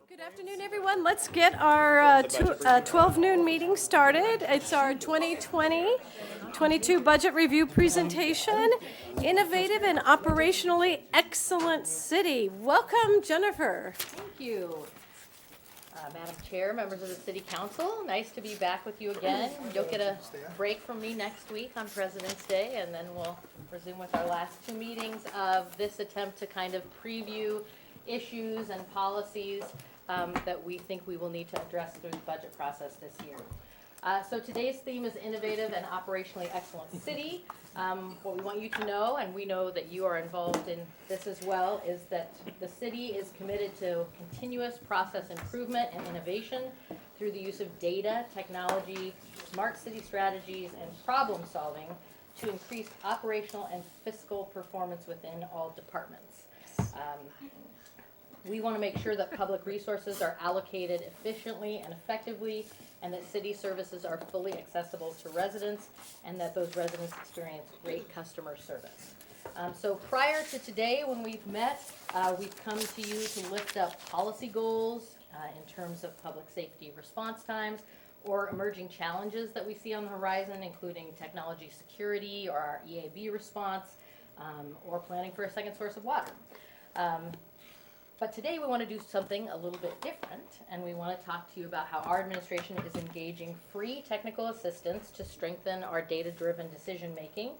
Good afternoon, everyone. Let's get our 12 noon meeting started. It's our 2020-22 budget review presentation, Innovative and Operationally Excellent City. Welcome, Jennifer. Thank you. Madam Chair, members of the City Council, nice to be back with you again. You'll get a break from me next week on President's Day, and then we'll resume with our last two meetings of this attempt to kind of preview issues and policies that we think we will need to address through the budget process this year. So today's theme is Innovative and Operationally Excellent City. What we want you to know, and we know that you are involved in this as well, is that the city is committed to continuous process improvement and innovation through the use of data, technology, smart city strategies, and problem solving to increase operational and fiscal performance within all departments. We want to make sure that public resources are allocated efficiently and effectively, and that city services are fully accessible to residents, and that those residents experience great customer service. So prior to today, when we've met, we've come to you to lift up policy goals in terms of public safety response times, or emerging challenges that we see on the horizon, including technology security or our EAB response, or planning for a second source of water. But today we want to do something a little bit different, and we want to talk to you about how our administration is engaging free technical assistance to strengthen our data-driven decision-making,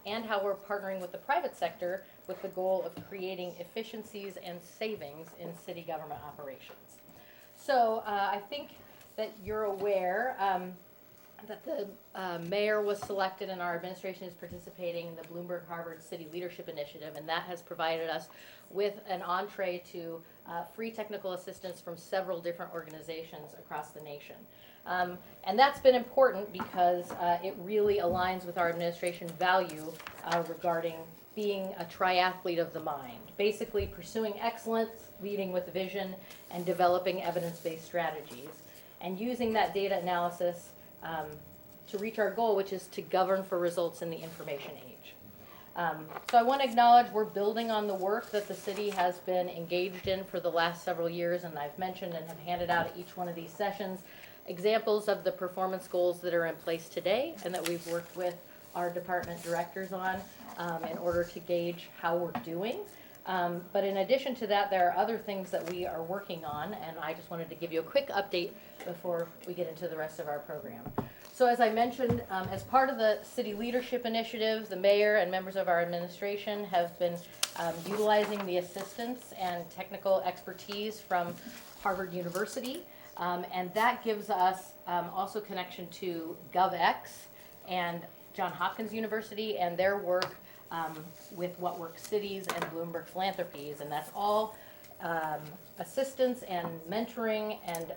and how we're partnering with the private sector with the goal of creating efficiencies and savings in city government operations. So I think that you're aware that the mayor was selected and our administration is participating in the Bloomberg-Harvard City Leadership Initiative, and that has provided us with an entree to free technical assistance from several different organizations across the nation. And that's been important because it really aligns with our administration value regarding being a triathlete of the mind, basically pursuing excellence, leading with vision, and developing evidence-based strategies, and using that data analysis to reach our goal, which is to govern for results in the information age. So I want to acknowledge we're building on the work that the city has been engaged in for the last several years, and I've mentioned and have handed out at each one of these sessions examples of the performance goals that are in place today and that we've worked with our department directors on in order to gauge how we're doing. But in addition to that, there are other things that we are working on, and I just wanted to give you a quick update before we get into the rest of our program. So as I mentioned, as part of the City Leadership Initiative, the mayor and members of our administration have been utilizing the assistance and technical expertise from Harvard University, and that gives us also connection to GovX and Johns Hopkins University and their work with What Works Cities and Bloomberg Philanthropies, and that's all assistance and mentoring and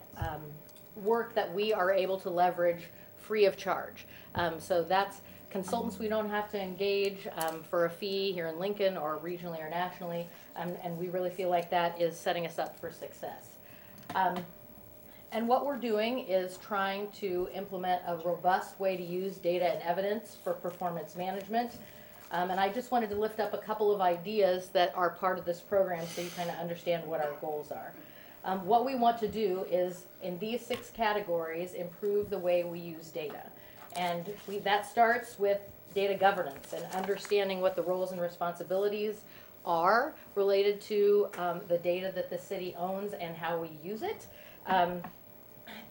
work that we are able to leverage free of charge. So that's consultants we don't have to engage for a fee here in Lincoln or regionally or nationally, and we really feel like that is setting us up for success. And what we're doing is trying to implement a robust way to use data and evidence for performance management. And I just wanted to lift up a couple of ideas that are part of this program so you kind of understand what our goals are. What we want to do is, in these 6 categories, improve the way we use data. And that starts with data governance and understanding what the roles and responsibilities are related to the data that the city owns and how we use it.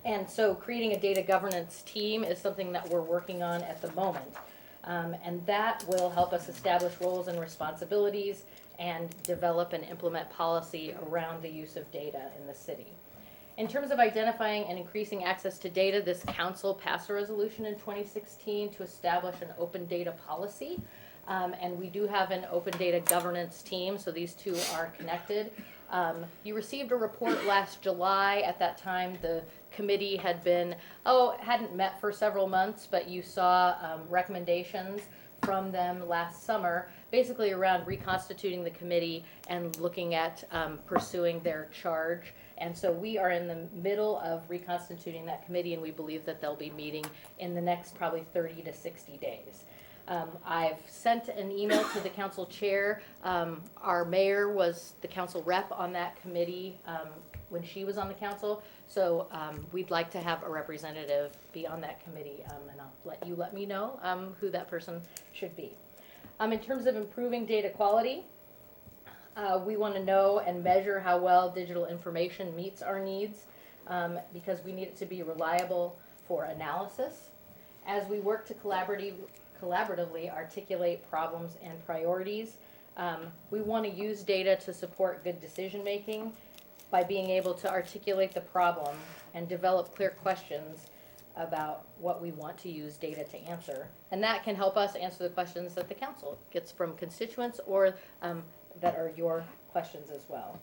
And so creating a data governance team is something that we're working on at the moment. And that will help us establish roles and responsibilities and develop and implement policy around the use of data in the city. In terms of identifying and increasing access to data, this council passed a resolution in 2016 to establish an open data policy. And we do have an open data governance team, so these two are connected. You received a report last July. At that time, the committee hadn't met for several months, but you saw recommendations from them last summer, basically around reconstituting the committee and looking at pursuing their charge. And so we are in the middle of reconstituting that committee, and we believe that they'll be meeting in the next probably 30 to 60 days. I've sent an email to the council chair. Our mayor was the council rep on that committee when she was on the council. So we'd like to have a representative be on that committee, and I'll let me know who that person should be. In terms of improving data quality, we want to know and measure how well digital information meets our needs because we need it to be reliable for analysis. As we work to collaboratively articulate problems and priorities, we want to use data to support good decision making by being able to articulate the problem and develop clear questions about what we want to use data to answer. And that can help us answer the questions that the council gets from constituents or that are your questions as well.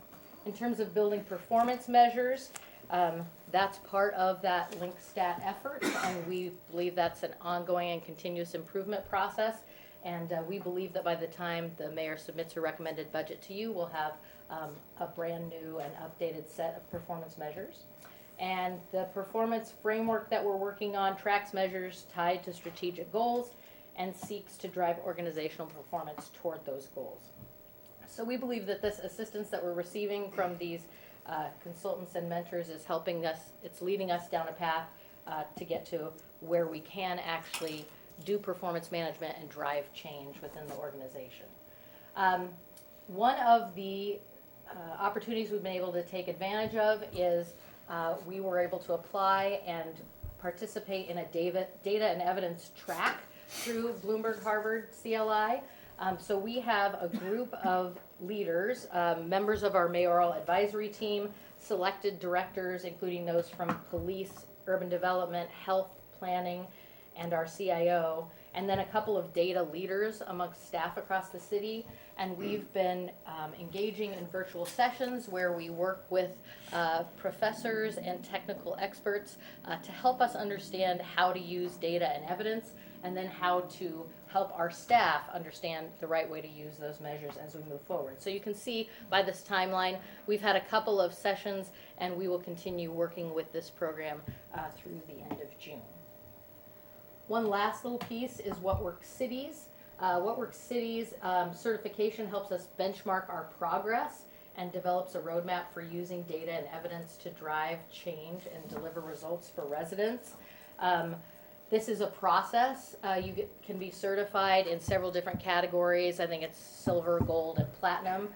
In terms of building performance measures, that's part of that LinkStat effort, and we believe that's an ongoing and continuous improvement process. And we believe that by the time the mayor submits her recommended budget to you, we'll have a brand new and updated set of performance measures. And the performance framework that we're working on tracks measures tied to strategic goals and seeks to drive organizational performance toward those goals. So we believe that this assistance that we're receiving from these consultants and mentors is helping us, it's leading us down a path to get to where we can actually do performance management and drive change within the organization. One of the opportunities we've been able to take advantage of is we were able to apply and participate in a data and evidence track through Bloomberg Harvard CLI. So we have a group of leaders, members of our mayoral advisory team, selected directors, including those from police, urban development, health, planning, and our CIO, and then a couple of data leaders amongst staff across the city. And we've been engaging in virtual sessions where we work with professors and technical experts to help us understand how to use data and evidence, and then how to help our staff understand the right way to use those measures as we move forward. So you can see by this timeline, we've had a couple of sessions, and we will continue working with this program through the end of June. One last little piece is What Works Cities. What Works Cities certification helps us benchmark our progress and develops a roadmap for using data and evidence to drive change and deliver results for residents. This is a process. You can be certified in several different categories. I think it's silver, gold, and platinum.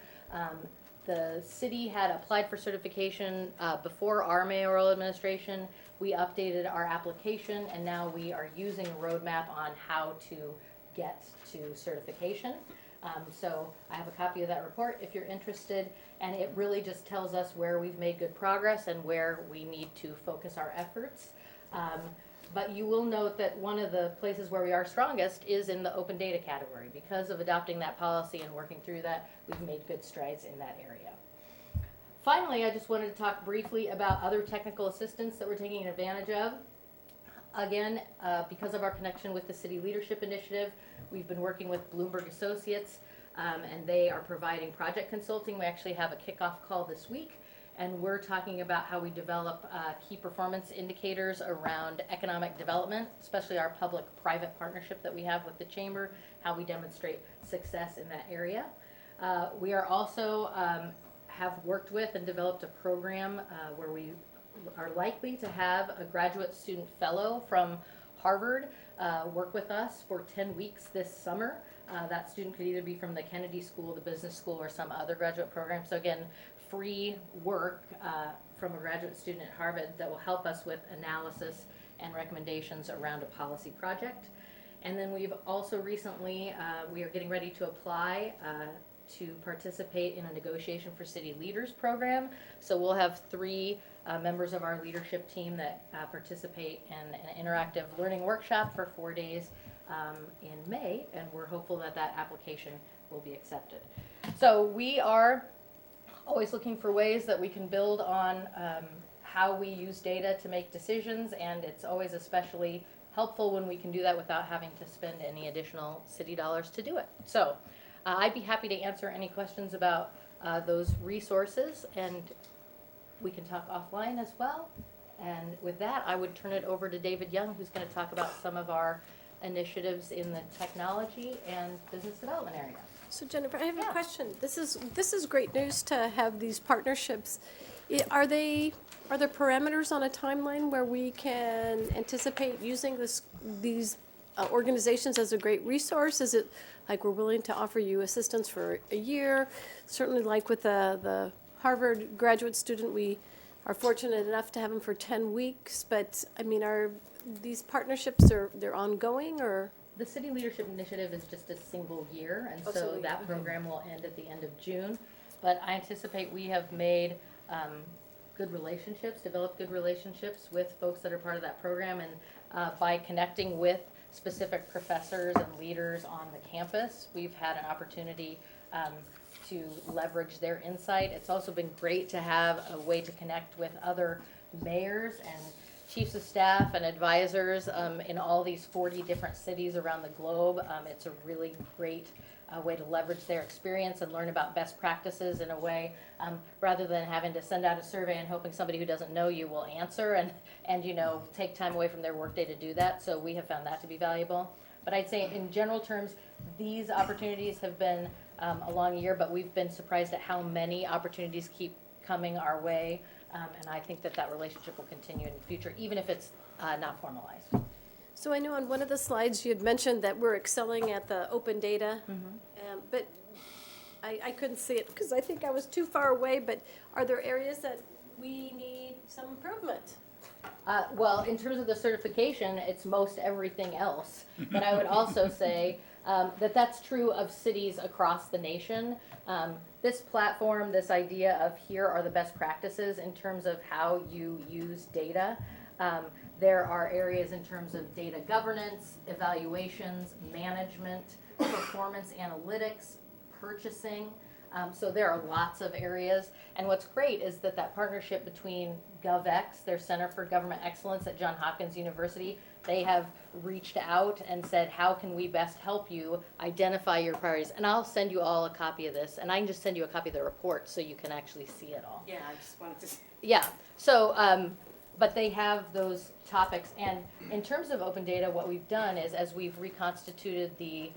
The city had applied for certification before our mayoral administration. We updated our application, and now we are using a roadmap on how to get to certification. So I have a copy of that report if you're interested, and it really just tells us where we've made good progress and where we need to focus our efforts. But you will note that one of the places where we are strongest is in the open data category. Because of adopting that policy and working through that, we've made good strides in that area. Finally, I just wanted to talk briefly about other technical assistance that we're taking advantage of. Again, because of our connection with the City Leadership Initiative, we've been working with Bloomberg Associates, and they are providing project consulting. We actually have a kickoff call this week, and we're talking about how we develop key performance indicators around economic development, especially our public-private partnership that we have with the Chamber, how we demonstrate success in that area. We are also have worked with and developed a program where we are likely to have a graduate student fellow from Harvard work with us for 10 weeks this summer. That student could either be from the Kennedy School, the Business School, or some other graduate program. So again, free work from a graduate student at Harvard that will help us with analysis and recommendations around a policy project. And then we've also recently, we are getting ready to apply to participate in a negotiation for city leaders program. So we'll have 3 members of our leadership team that participate in an interactive learning workshop for 4 days in May, and we're hopeful that that application will be accepted. So we are always looking for ways that we can build on how we use data to make decisions, and it's always especially helpful when we can do that without having to spend any additional city dollars to do it. So I'd be happy to answer any questions about those resources, and we can talk offline as well. And with that, I would turn it over to David Young, who's going to talk about some of our initiatives in the technology and business development area. So Jennifer, I have Yeah. a question. This is great news to have these partnerships. Are there parameters on a timeline where we can anticipate using these organizations as a great resource? Is it like we're willing to offer you assistance for a year? Certainly like with the Harvard graduate student, we are fortunate enough to have them for 10 weeks, but I mean, are these partnerships, they're ongoing or? The City Leadership Initiative is just a single year, and Oh, so single that year, okay. program will end at the end of June. But I anticipate we have made good relationships, developed good relationships with folks that are part of that program, and by connecting with specific professors and leaders on the campus, we've had an opportunity to leverage their insight. It's also been great to have a way to connect with other mayors and chiefs of staff and advisors in all these 40 different cities around the globe. It's a really great way to leverage their experience and learn about best practices in a way, rather than having to send out a survey and hoping somebody who doesn't know you will answer and you know, take time away from their workday to do that. So we have found that to be valuable. But I'd say in general terms, these opportunities have been a long year, but we've been surprised at how many opportunities keep coming our way. And I think that that relationship will continue in the future, even if it's not formalized. So I know on one of the slides you had mentioned that we're excelling at the open data, but I couldn't see it because I think I was too far away, but are there areas that we need some improvement? Well, in terms of the certification, it's most everything else. But I would also say that that's true of cities across the nation. This platform, this idea of here are the best practices in terms of how you use data. There are areas in terms of data governance, evaluations, management, performance analytics, purchasing. So there are lots of areas. And what's great is that that partnership between GovX, their Center for Government Excellence at Johns Hopkins University, they have reached out and said, how can we best help you identify your priorities? And I'll send you all a copy of this, and I can just send you a copy of the report so you can actually see it all. Yeah, I just wanted to. Yeah, so, but they have those topics, and in terms of open data, what we've done is, as we've reconstituted the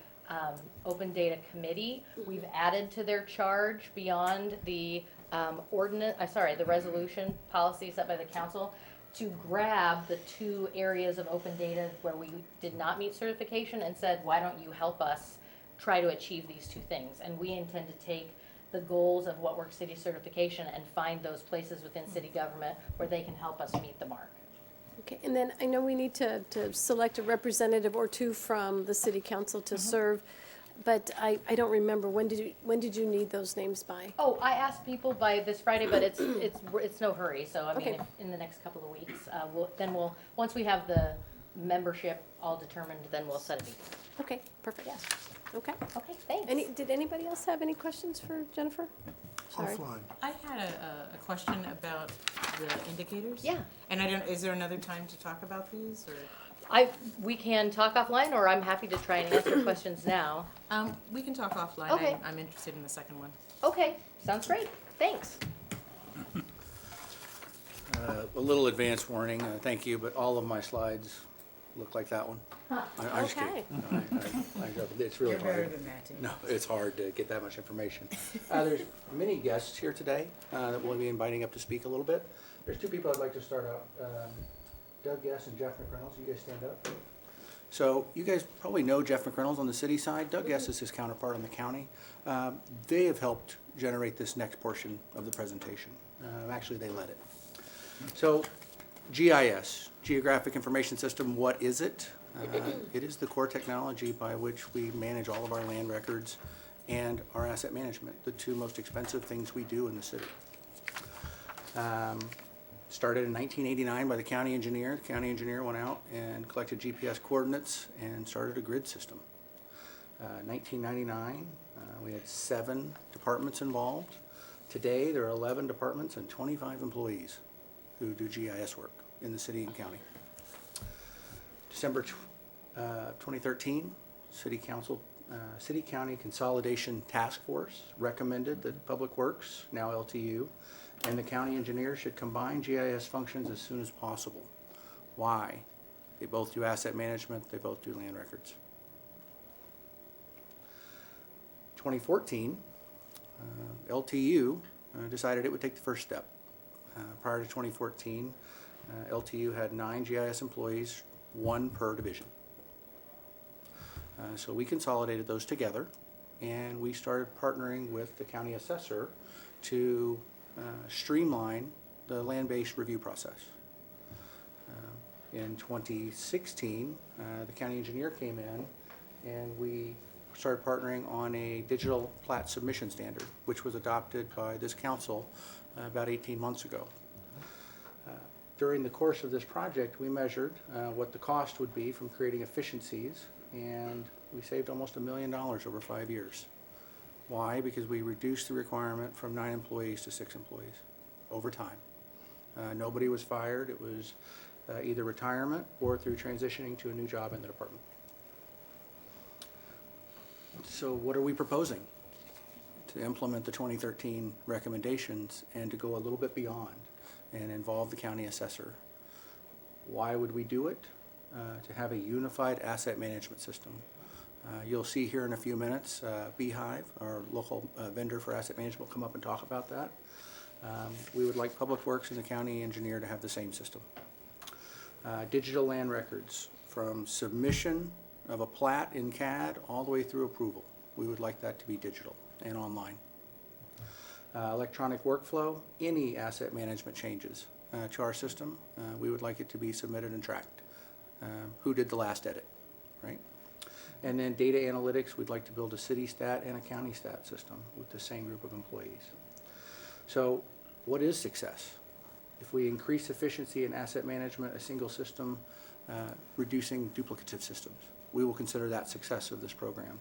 Open Data Committee, we've added to their charge beyond the the resolution policy set by the council, to grab the two areas of open data where we did not meet certification and said, why don't you help us try to achieve these two things? And we intend to take the goals of What Works City certification and find those places within city government where they can help us meet the mark. Okay, and then I know we need to select a representative or two from the city council to serve, but I don't remember, when did you need those names by? Oh, I asked people by this Friday, but it's no hurry. So I mean, Okay. if in the next couple of weeks, we'll once we have the membership all determined, then we'll set a meeting. Okay, perfect. Yes. Okay. Okay. Thanks. Did anybody else have any questions for Jennifer? Sorry. Offline. I had a question about the indicators. Yeah. And is there another time to talk about these, or? We can talk offline, or I'm happy to try and answer questions now. We can talk offline. Okay. I'm interested in the second one. Okay. Sounds great. Thanks. A little advance warning, thank you, but all of my slides look like that one. I'm just kidding. Okay. No, I joke. It's really You're hard. better than that, too. No, it's hard to get that much information. There's many guests here today that we'll be inviting up to speak a little bit. There's two people I'd like to start out. Doug Guess and Jeff McReynolds, you guys stand up. So you guys probably know Jeff McReynolds on the city side. Doug Guess is his counterpart on the county. They have helped generate this next portion of the presentation. Actually, they led it. So GIS, Geographic Information System, what is it? It is the core technology by which we manage all of our land records and our asset management, the two most expensive things we do in the city. Started in 1989 by the county engineer. The county engineer went out and collected GPS coordinates and started a grid system. 1999, we had 7 departments involved. Today, there are 11 departments and 25 employees who do GIS work in the city and county. December 2013, City County Consolidation Task Force recommended that Public Works, now LTU, and the county engineer should combine GIS functions as soon as possible. Why? They both do asset management, they both do land records. 2014, LTU decided it would take the first step. Prior to 2014, LTU had 9 GIS employees, 1 per division. So we consolidated those together, and we started partnering with the county assessor to streamline the land-based review process. In 2016, the county engineer came in, and we started partnering on a digital plat submission standard, which was adopted by this council about 18 months ago. During the course of this project, we measured what the cost would be from creating efficiencies, and we saved almost $1 million over 5 years. Why? Because we reduced the requirement from 9 employees to 6 employees over time. Nobody was fired. It was either retirement or through transitioning to a new job in the department. So what are we proposing? To implement the 2013 recommendations and to go a little bit beyond and involve the county assessor. Why would we do it? To have a unified asset management system. You'll see here in a few minutes, BEEHIVE, our local vendor for asset management, will come up and talk about that. We would like Public Works and the county engineer to have the same system. Digital land records, from submission of a plat in CAD all the way through approval. We would like that to be digital and online. Electronic workflow, any asset management changes to our system, we would like it to be submitted and tracked. Who did the last edit, right? And then data analytics, we'd like to build a city stat and a county stat system with the same group of employees. So what is success? If we increase efficiency in asset management, a single system, reducing duplicative systems, we will consider that success of this program.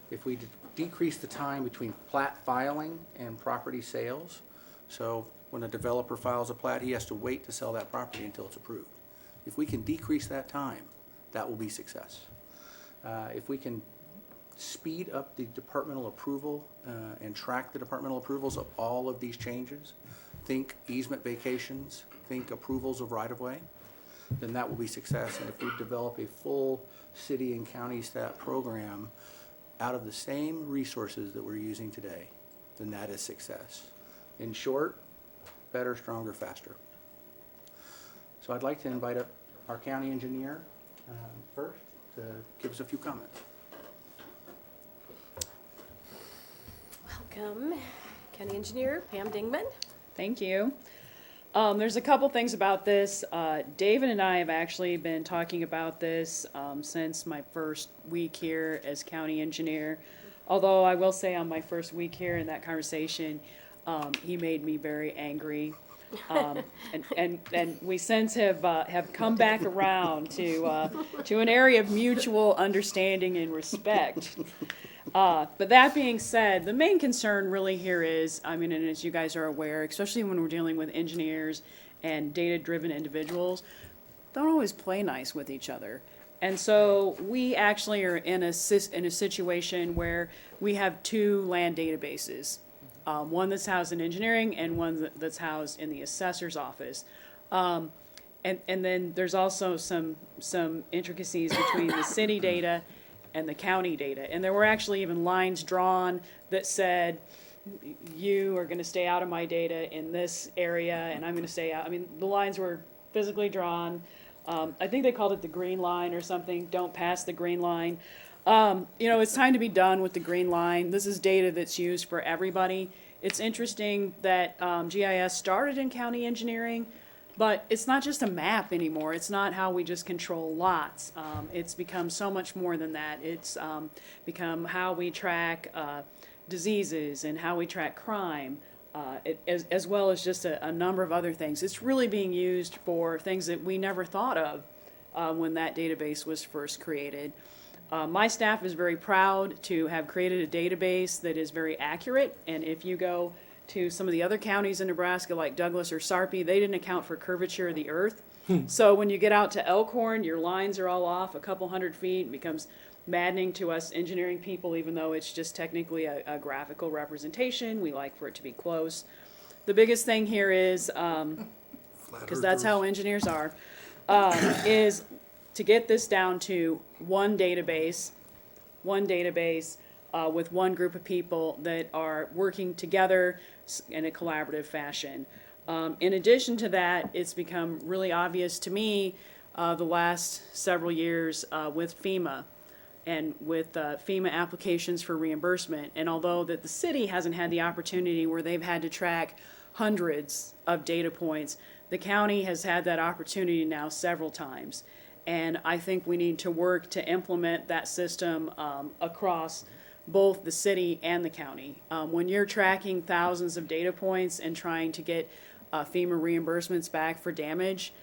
If we decrease the time between plat filing and property sales, so when a developer files a plat, he has to wait to sell that property until it's approved. If we can decrease that time, that will be success. If we can speed up the departmental approval and track the departmental approvals of all of these changes, think easement vacations, think approvals of right-of-way, then that will be success. And if we develop a full city and county stat program out of the same resources that we're using today, then that is success. In short, better, stronger, faster. So I'd like to invite up our county engineer first to give us a few comments. Welcome, County Engineer Pam Dingman. Thank you. There's a couple things about this. David and I have actually been talking about this since my first week here as county engineer. Although I will say on my first week here in that conversation, he made me very angry. And we since have come back around to an area of mutual understanding and respect. But that being said, the main concern really here is, I mean, and as you guys are aware, especially when we're dealing with engineers and data-driven individuals, don't always play nice with each other. And so we actually are in a situation where we have 2 land databases. One that's housed in engineering and one that's housed in the assessor's office. And then there's also some intricacies between the city data and the county data. And there were actually even lines drawn that said, you are gonna stay out of my data in this area and I'm gonna stay out. I mean, the lines were physically drawn. I think they called it the green line or something, don't pass the green line. You know, it's time to be done with the green line. This is data that's used for everybody. It's interesting that GIS started in county engineering, but it's not just a map anymore. It's not how we just control lots. It's become so much more than that. It's become how we track diseases and how we track crime, as well as just a number of other things. It's really being used for things that we never thought of when that database was first created. My staff is very proud to have created a database that is very accurate, and if you go to some of the other counties in Nebraska like Douglas or Sarpy, they didn't account for curvature of the earth. So when you get out to Elkhorn, your lines are all off a couple hundred feet. It becomes maddening to us engineering people, even though it's just technically a graphical representation. We like for it to be close. The biggest thing here is, because that's how engineers are, is to get this down to one database with one group of people that are working together in a collaborative fashion. In addition to that, it's become really obvious to me the last several years with FEMA and with FEMA applications for reimbursement. And although that the city hasn't had the opportunity where they've had to track hundreds of data points, the county has had that opportunity now several times. And I think we need to work to implement that system across both the city and the county. When you're tracking thousands of data points and trying to get FEMA reimbursements back for damage,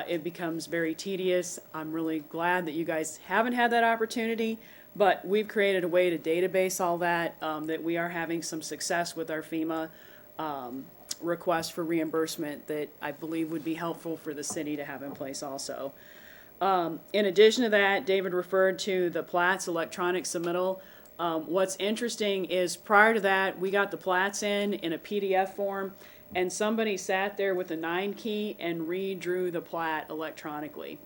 it becomes very tedious. I'm really glad that you guys haven't had that opportunity, but we've created a way to database all that, that we are having some success with our FEMA request for reimbursement that I believe would be helpful for the city to have in place also. In addition to that, David referred to the plats electronic submittal. What's interesting is prior to that, we got the plats in a PDF form, and somebody sat there with a 9 key and redrew the plat electronically,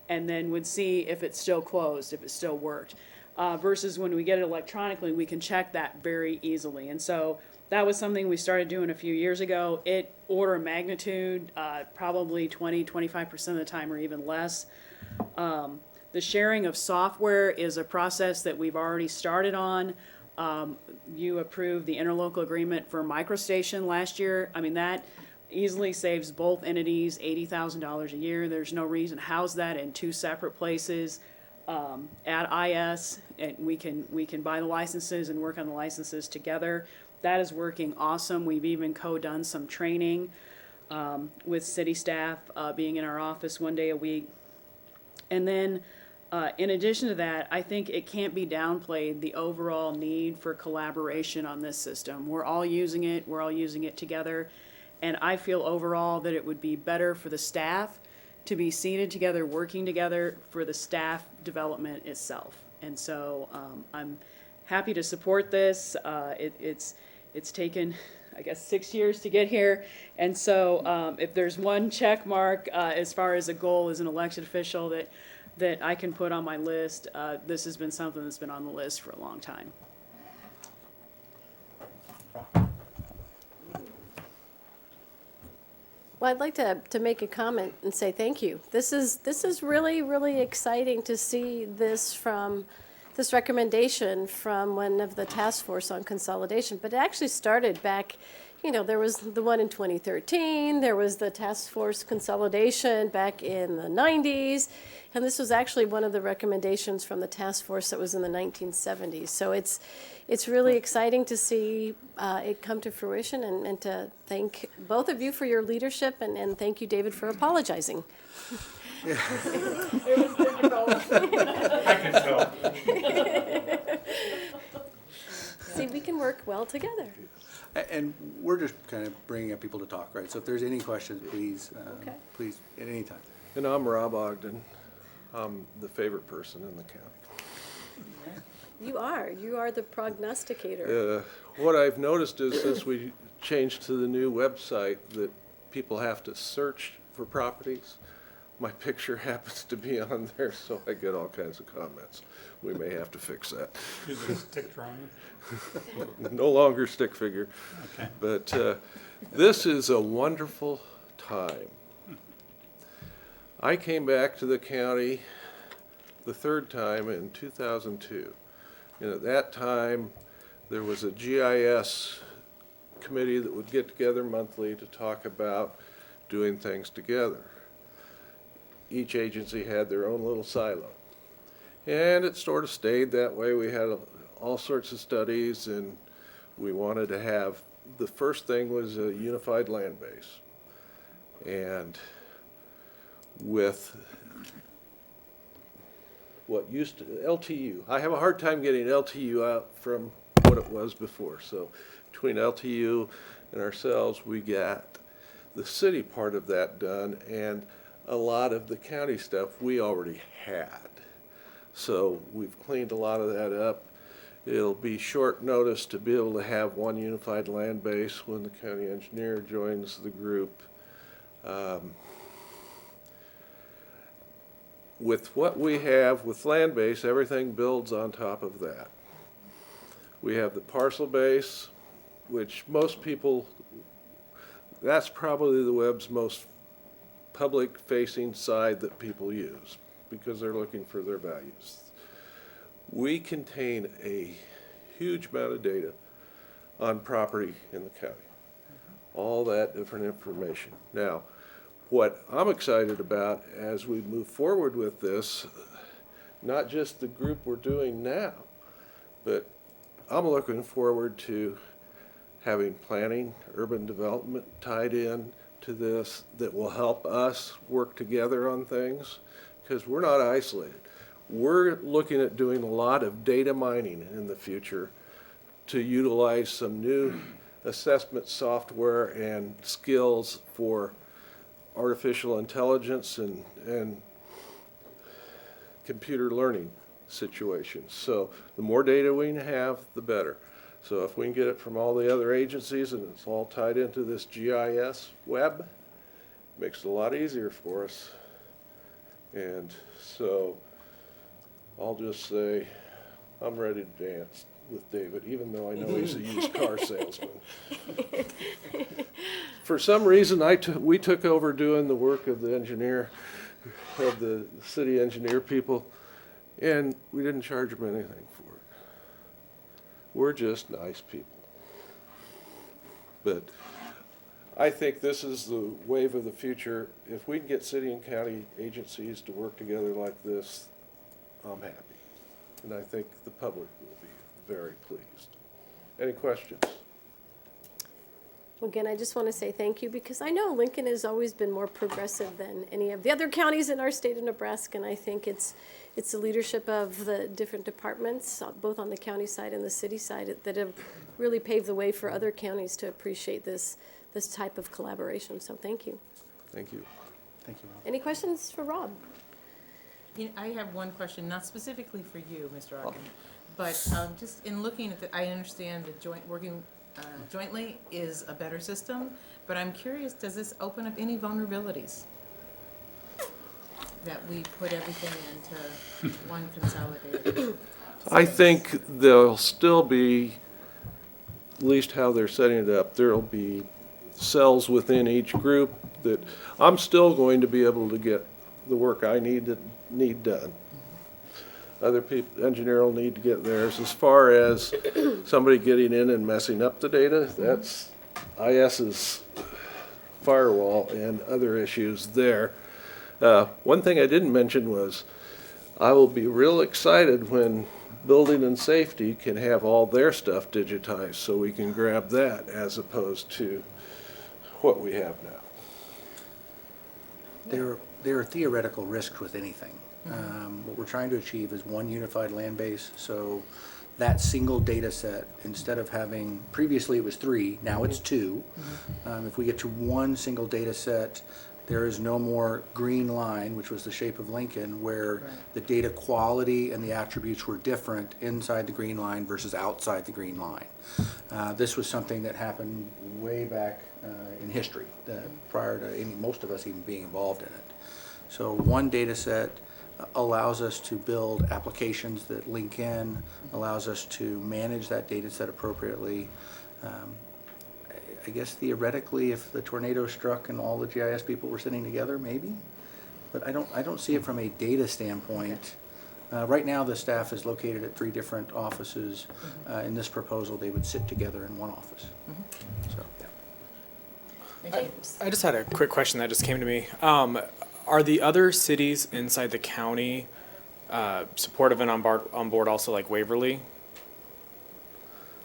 and then would see if it's still closed, if it still worked. Versus when we get it electronically, we can check that very easily. And so that was something we started doing a few years ago. It order of magnitude, probably 20–25% of the time or even less. The sharing of software is a process that we've already started on. You approved the interlocal agreement for MicroStation last year. I mean, that easily saves both entities $80,000 a year. There's no reason to house that in two separate places. At IS, and we can buy the licenses and work on the licenses together. That is working awesome. We've even co-done some training with city staff being in our office one day a week. And then in addition to that, I think it can't be downplayed the overall need for collaboration on this system. We're all using it together, and I feel overall that it would be better for the staff to be seated together, working together for the staff development itself. And so I'm happy to support this. It's taken, I guess, 6 years to get here. And so if there's one check mark as far as a goal as an elected official that I can put on my list, this has been something that's been on the list for a long time. Well, I'd like to make a comment and say thank you. This is really, really exciting to see this recommendation from one of the task force on consolidation. But it actually started back, there was the one in 2013, there was the task force consolidation back in the 90s, and this was actually one of the recommendations from the task force that was in the 1970s. So it's really exciting to see it come to fruition, and to thank both of you for your leadership, and thank you, David, for apologizing. I can tell. See, we can work well together. And we're just kind of bringing up people to talk, right? So if there's any questions, please, Okay. please, at any time. And I'm Rob Ogden. I'm the favorite person in the county. You are the prognosticator. What I've noticed is since we changed to the new website that people have to search for properties, my picture happens to be on there, so I get all kinds of comments. We may have to fix that. Is it a stick drawing? No longer stick figure. Okay. But this is a wonderful time. I came back to the county the third time in 2002. And at that time, there was a GIS committee that would get together monthly to talk about doing things together. Each agency had their own little silo. And it sort of stayed that way. We had all sorts of studies, and we wanted to have, the first thing was a unified land base. And with what used to, LTU, I have a hard time getting LTU out from what it was before. So between LTU and ourselves, we got the city part of that done, and a lot of the county stuff we already had. So we've cleaned a lot of that up. It'll be short notice to be able to have one unified land base when the county engineer joins the group. with what we have with land base, everything builds on top of that. We have the parcel base, which most people, that's probably the web's most public-facing side that people use because they're looking for their values. We contain a huge amount of data on property in the county, all that different information. Now, what I'm excited about as we move forward with this, not just the group we're doing now, but I'm looking forward to having planning, urban development tied in to this that will help us work together on things, because we're not isolated. We're looking at doing a lot of data mining in the future to utilize some new assessment software and skills for artificial intelligence and computer learning situations. So the more data we can have, the better. So if we can get it from all the other agencies and it's all tied into this GIS web, it makes it a lot easier for us. And so I'll just say I'm ready to dance with David, even though I know he's a used car salesman. For some reason, we took over doing the work of the engineer, of the city engineer people, and we didn't charge them anything for it. We're just nice people. But I think this is the wave of the future. If we can get city and county agencies to work together like this, I'm happy. And I think the public will be very pleased. Any questions? Again, I just want to say thank you because I know Lincoln has always been more progressive than any of the other counties in our state of Nebraska, and I think it's the leadership of the different departments, both on the county side and the city side, that have really paved the way for other counties to appreciate this type of collaboration. So thank you. Thank you. Thank you, Rob. Any questions for Rob? You know, I have one question, not specifically for you, Mr. Arkin, but just in looking at I understand that working jointly is a better system, but I'm curious, does this open up any vulnerabilities? That we put everything into one consolidated? I think there'll still be, at least how they're setting it up, there'll be cells within each group that I'm still going to be able to get the work I need done. Other people, engineer will need to get theirs. As far as somebody getting in and messing up the data, that's IS's firewall and other issues there. One thing I didn't mention was I will be real excited when building and safety can have all their stuff digitized so we can grab that as opposed to what we have now. There are theoretical risks with anything. What we're trying to achieve is one unified land base, so that single data set, instead of having, previously it was 3, now it's 2. If we get to one single data set, there is no more green line, which was the shape of Lincoln, where the data quality and the attributes were different inside the green line versus outside the green line. This was something that happened way back in history, prior to most of us even being involved in it. So one data set allows us to build applications that link in, allows us to manage that data set appropriately. I guess theoretically, if the tornado struck and all the GIS people were sitting together, maybe. But I don't see it from a data standpoint. Right now, the staff is located at 3 different offices. In this proposal, they would sit together in one office. So, yeah. I just had a quick question that just came to me. Are the other cities inside the county supportive and on board also, like Waverly?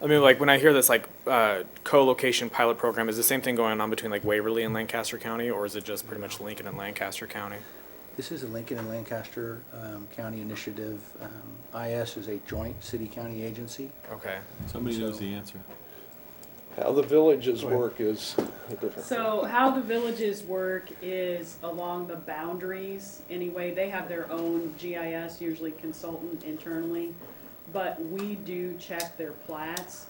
I mean, like when I hear this like co-location pilot program, is the same thing going on between like Waverly and Lancaster County, or is it just pretty much Lincoln and Lancaster County? This is a Lincoln and Lancaster County initiative. IS is a joint city-county agency. Okay. Somebody knows the answer. How the villages work is a different So how the villages work is along the boundaries. Anyway, they have their own GIS, usually consultant internally, but we do check their plats,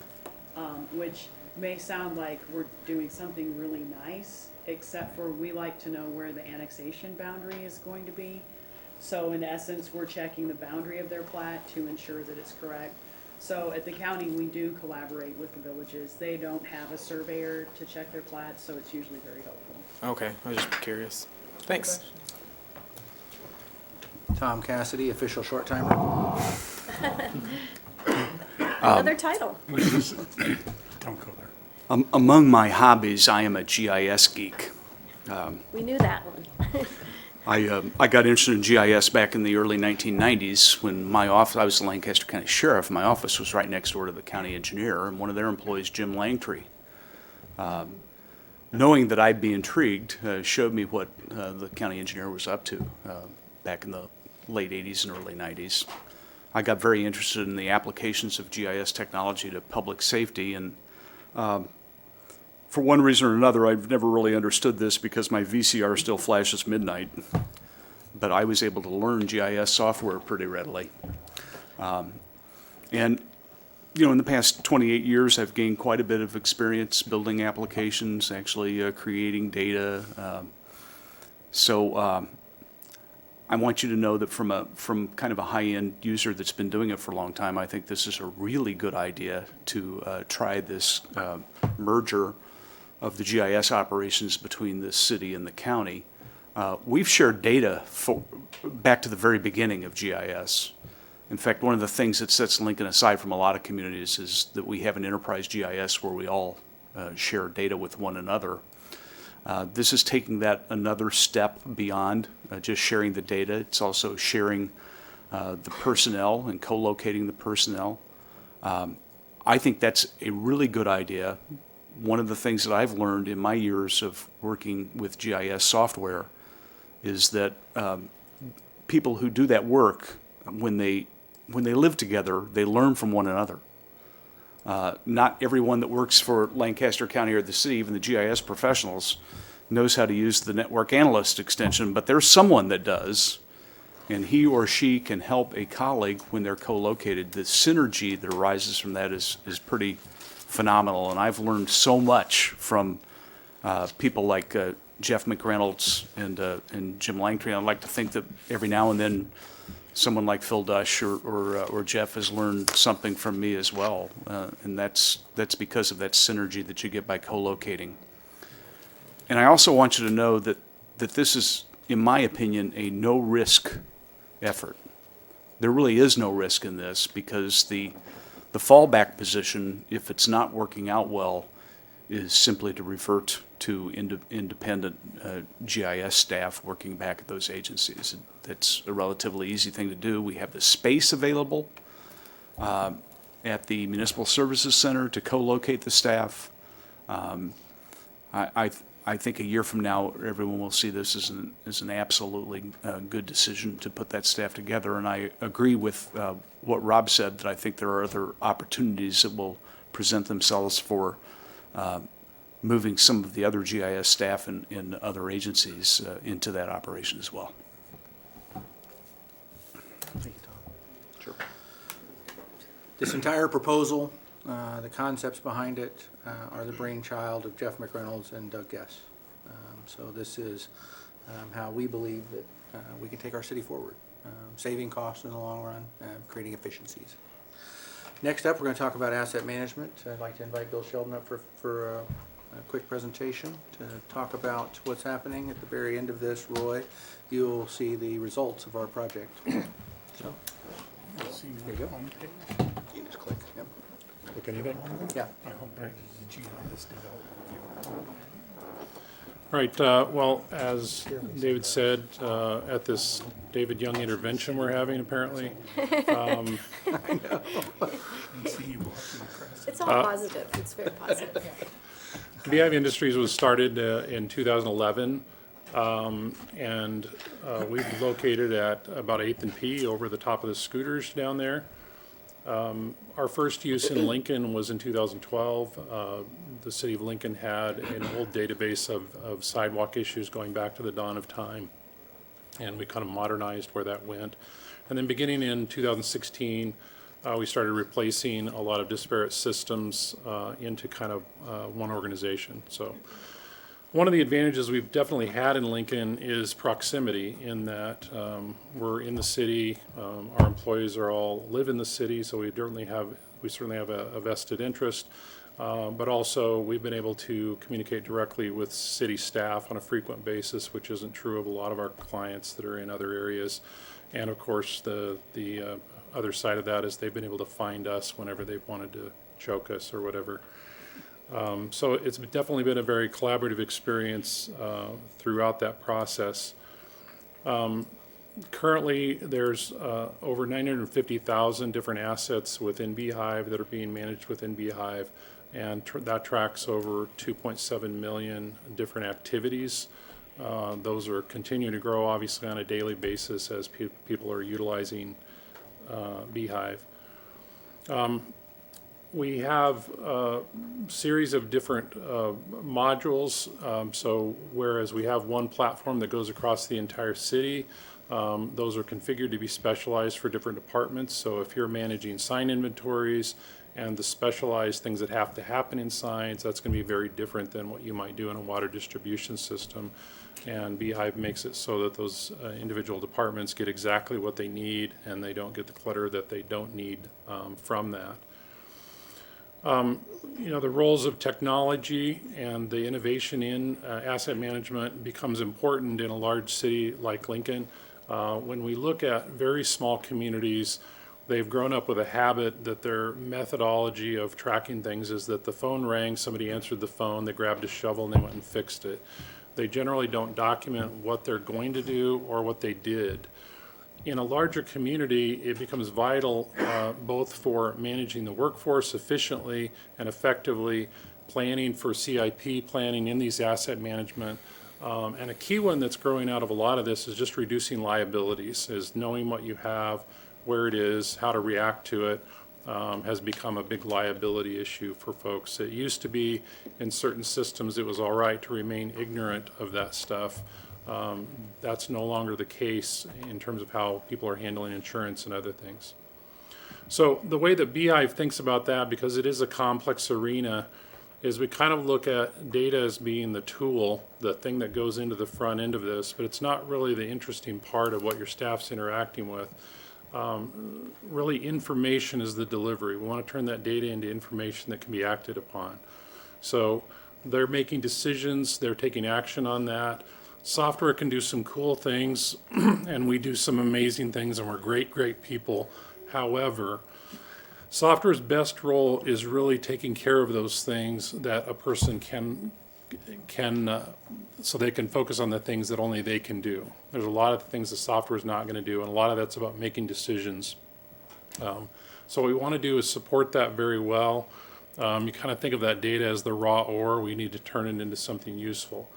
which may sound like we're doing something really nice, except for we like to know where the annexation boundary is going to be. So in essence, we're checking the boundary of their plat to ensure that it's correct. So at the county, we do collaborate with the villages. They don't have a surveyor to check their plats, so it's usually very helpful. Okay, I was just curious. Thanks. Tom Cassidy, official short timer. Another title. Don't go there. Among my hobbies, I am a GIS geek. We knew that one. I got interested in GIS back in the early 1990s when my office, I was the Lancaster County Sheriff, my office was right next door to the county engineer, and one of their employees, Jim Langtree, knowing that I'd be intrigued, showed me what the county engineer was up to back in the late 80s and early 90s. I got very interested in the applications of GIS technology to public safety, and for one reason or another, I've never really understood this because my VCR still flashes midnight, but I was able to learn GIS software pretty readily. And, you know, in the past 28 years, I've gained quite a bit of experience building applications, actually creating data. I want you to know that from kind of a high-end user that's been doing it for a long time, I think this is a really good idea to try this merger of the GIS operations between the city and the county. We've shared data back to the very beginning of GIS. In fact, one of the things that sets Lincoln aside from a lot of communities is that we have an enterprise GIS where we all share data with one another. This is taking that another step beyond just sharing the data. It's also sharing the personnel and co-locating the personnel. I think that's a really good idea. One of the things that I've learned in my years of working with GIS software is that people who do that work, when they live together, they learn from one another. Not everyone that works for Lancaster County or the city, even the GIS professionals, knows how to use the network analyst extension, but there's someone that does, and he or she can help a colleague when they're co-located. The synergy that arises from that is pretty phenomenal, and I've learned so much from people like Jeff McReynolds and Jim Langtree. I'd like to think that every now and then someone like Phil Dush or Jeff has learned something from me as well, and that's because of that synergy that you get by co-locating. And I also want you to know that this is, in my opinion, a no-risk effort. There really is no risk in this because the fallback position, if it's not working out well, is simply to revert to independent GIS staff working back at those agencies. That's a relatively easy thing to do. We have the space available at the Municipal Services Center to co-locate the staff. I think a year from now, everyone will see this as an absolutely good decision to put that staff together. And I agree with what Rob said, that I think there are other opportunities that will present themselves for moving some of the other GIS staff in other agencies into that operation as well. Thank you, Tom. Sure. This entire proposal, the concepts behind it, are the brainchild of Jeff McReynolds and Doug Guess. So this is how we believe that we can take our city forward, saving costs in the long run, creating efficiencies. Next up, we're going to talk about asset management. I'd like to invite Bill Sheldon up for a quick presentation to talk about what's happening. At the very end of this, Roy, you'll see the results of our project. So, there you go. You just click. Yep. Click anything? Yeah. My homepage is GIS development. Right, well, as David said, at this David Young intervention we're having apparently. It's all positive. It's very positive. BEEHIVE Industries was started in 2011, and we've located at about 8th and P over the top of the scooters down there. Our first use in Lincoln was in 2012. The city of Lincoln had an old database of sidewalk issues going back to the dawn of time, and we kind of modernized where that went. And then beginning in 2016, we started replacing a lot of disparate systems into kind of one organization. So One of the advantages we've definitely had in Lincoln is proximity, in that we're in the city. Our employees are all live in the city, so we certainly have a vested interest. But also, we've been able to communicate directly with city staff on a frequent basis, which isn't true of a lot of our clients that are in other areas. And of course, the other side of that is they've been able to find us whenever they've wanted to choke us or whatever. So it's definitely been a very collaborative experience throughout that process. Currently, there's over 950,000 different assets within BEEHIVE that are being managed within BEEHIVE, and that tracks over 2.7 million different activities. Those are continuing to grow, obviously, on a daily basis as people are utilizing BEEHIVE. We have a series of different modules. So whereas we have one platform that goes across the entire city, those are configured to be specialized for different departments. So if you're managing sign inventories and the specialized things that have to happen in signs, that's going to be very different than what you might do in a water distribution system. And BEEHIVE makes it so that those individual departments get exactly what they need, and they don't get the clutter that they don't need from that. The roles of technology and the innovation in asset management becomes important in a large city like Lincoln. When we look at very small communities, they've grown up with a habit that their methodology of tracking things is that the phone rang, somebody answered the phone, they grabbed a shovel and they went and fixed it. They generally don't document what they're going to do or what they did. In a larger community, it becomes vital both for managing the workforce efficiently and effectively, planning for CIP planning in these asset management. And a key one that's growing out of a lot of this is just reducing liabilities, is knowing what you have, where it is, how to react to it, has become a big liability issue for folks. It used to be in certain systems it was all right to remain ignorant of that stuff. That's no longer the case in terms of how people are handling insurance and other things. So the way that BEEHIVE thinks about that, because it is a complex arena, is we kind of look at data as being the tool, the thing that goes into the front end of this, but it's not really the interesting part of what your staff's interacting with. Really, information is the delivery. We want to turn that data into information that can be acted upon. So they're making decisions, they're taking action on that. Software can do some cool things, and we do some amazing things, and we're great people. However, software's best role is really taking care of those things that a person can so they can focus on the things that only they can do. There's a lot of things the software is not going to do, and a lot of that's about making decisions. So what we want to do is support that very well. You kind of think of that data as the raw ore. We need to turn it into something useful.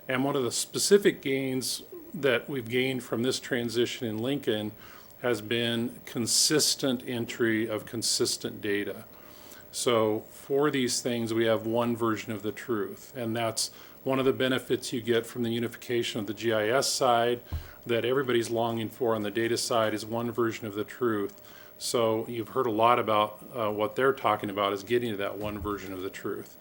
And one of the specific gains that we've gained from this transition in Lincoln has been consistent entry of consistent data. So for these things, we have one version of the truth, and that's one of the benefits you get from the unification of the GIS side that everybody's longing for on the data side is one version of the truth. So you've heard a lot about what they're talking about is getting to that one version of the truth.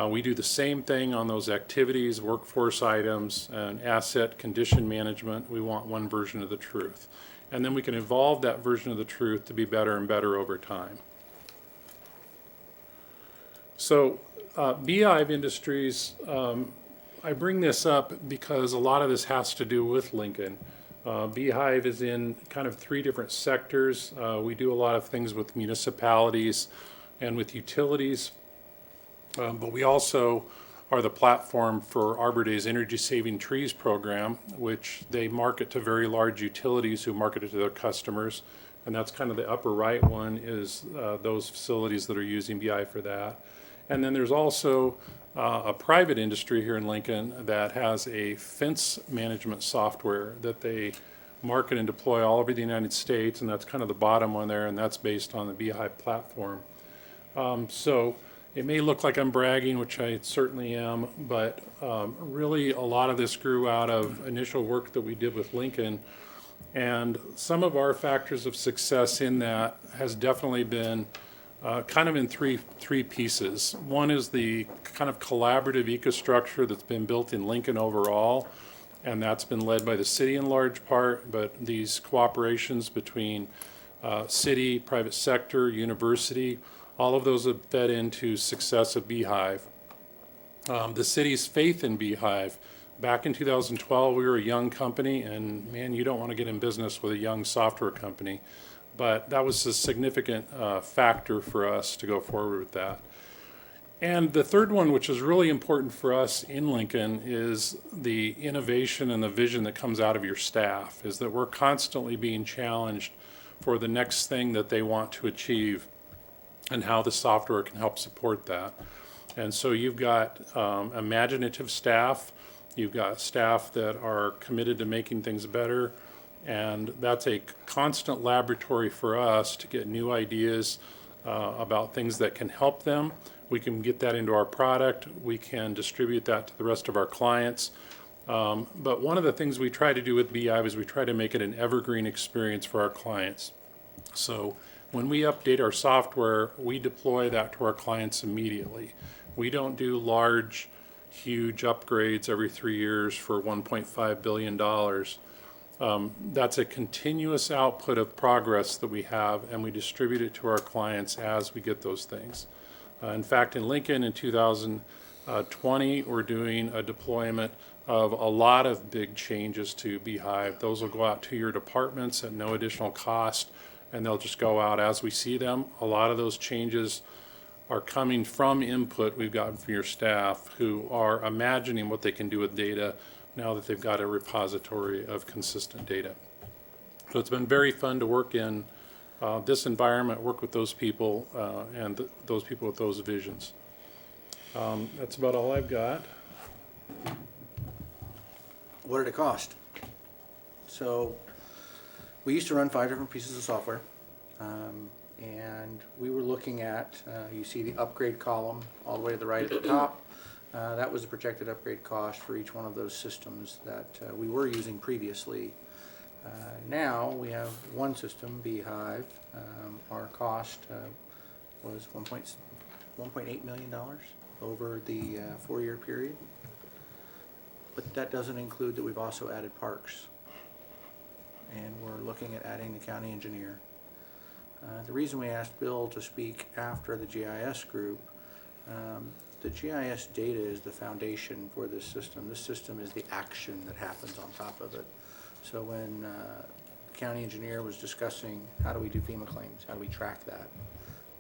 We do the same thing on those activities, workforce items, and asset condition management. We want one version of the truth. And then we can evolve that version of the truth to be better and better over time. So BEEHIVE Industries, I bring this up because a lot of this has to do with Lincoln. BEEHIVE is in kind of three different sectors. We do a lot of things with municipalities and with utilities. But we also are the platform for Arbor Day's Energy Saving Trees program, which they market to very large utilities who market it to their customers. And that's kind of the upper right one is those facilities that are using BEEHIVE for that. And then there's also a private industry here in Lincoln that has a fence management software that they market and deploy all over the United States. And that's kind of the bottom one there, and that's based on the BEEHIVE platform. So it may look like I'm bragging, which I certainly am, but really a lot of this grew out of initial work that we did with Lincoln. And some of our factors of success in that has definitely been kind of in three pieces. One is the kind of collaborative ecostructure that's been built in Lincoln overall, and that's been led by the city in large part, but these cooperations between city, private sector, university, all of those have fed into success of BEEHIVE. The city's faith in BEEHIVE. Back in 2012, we were a young company, and man, you don't want to get in business with a young software company. But that was a significant factor for us to go forward with that. And the third one, which is really important for us in Lincoln, is the innovation and the vision that comes out of your staff, is that we're constantly being challenged for the next thing that they want to achieve and how the software can help support that. And so you've got imaginative staff, you've got staff that are committed to making things better, and that's a constant laboratory for us to get new ideas about things that can help them. We can get that into our product, we can distribute that to the rest of our clients. But one of the things we try to do with BEEHIVE is we try to make it an evergreen experience for our clients. So when we update our software, we deploy that to our clients immediately. We don't do large, huge upgrades every 3 years for $1.5 billion. That's a continuous output of progress that we have, and we distribute it to our clients as we get those things. In fact, in Lincoln in 2020, we're doing a deployment of a lot of big changes to BEEHIVE. Those will go out to your departments at no additional cost, and they'll just go out as we see them. A lot of those changes are coming from input we've gotten from your staff who are imagining what they can do with data now that they've got a repository of consistent data. So it's been very fun to work in this environment, work with those people and those people with those visions. That's about all I've got. What did it cost? So we used to run 5 different pieces of software, and we were looking at, you see the upgrade column all the way to the right at the top. That was the projected upgrade cost for each one of those systems that we were using previously. Now we have one system, BEEHIVE. Our cost was $1.8 million over the 4-year period. But that doesn't include that we've also added parks. And we're looking at adding the county engineer. The reason we asked Bill to speak after the GIS group, the GIS data is the foundation for this system. This system is the action that happens on top of it. So when the county engineer was discussing how do we do FEMA claims, how do we track that,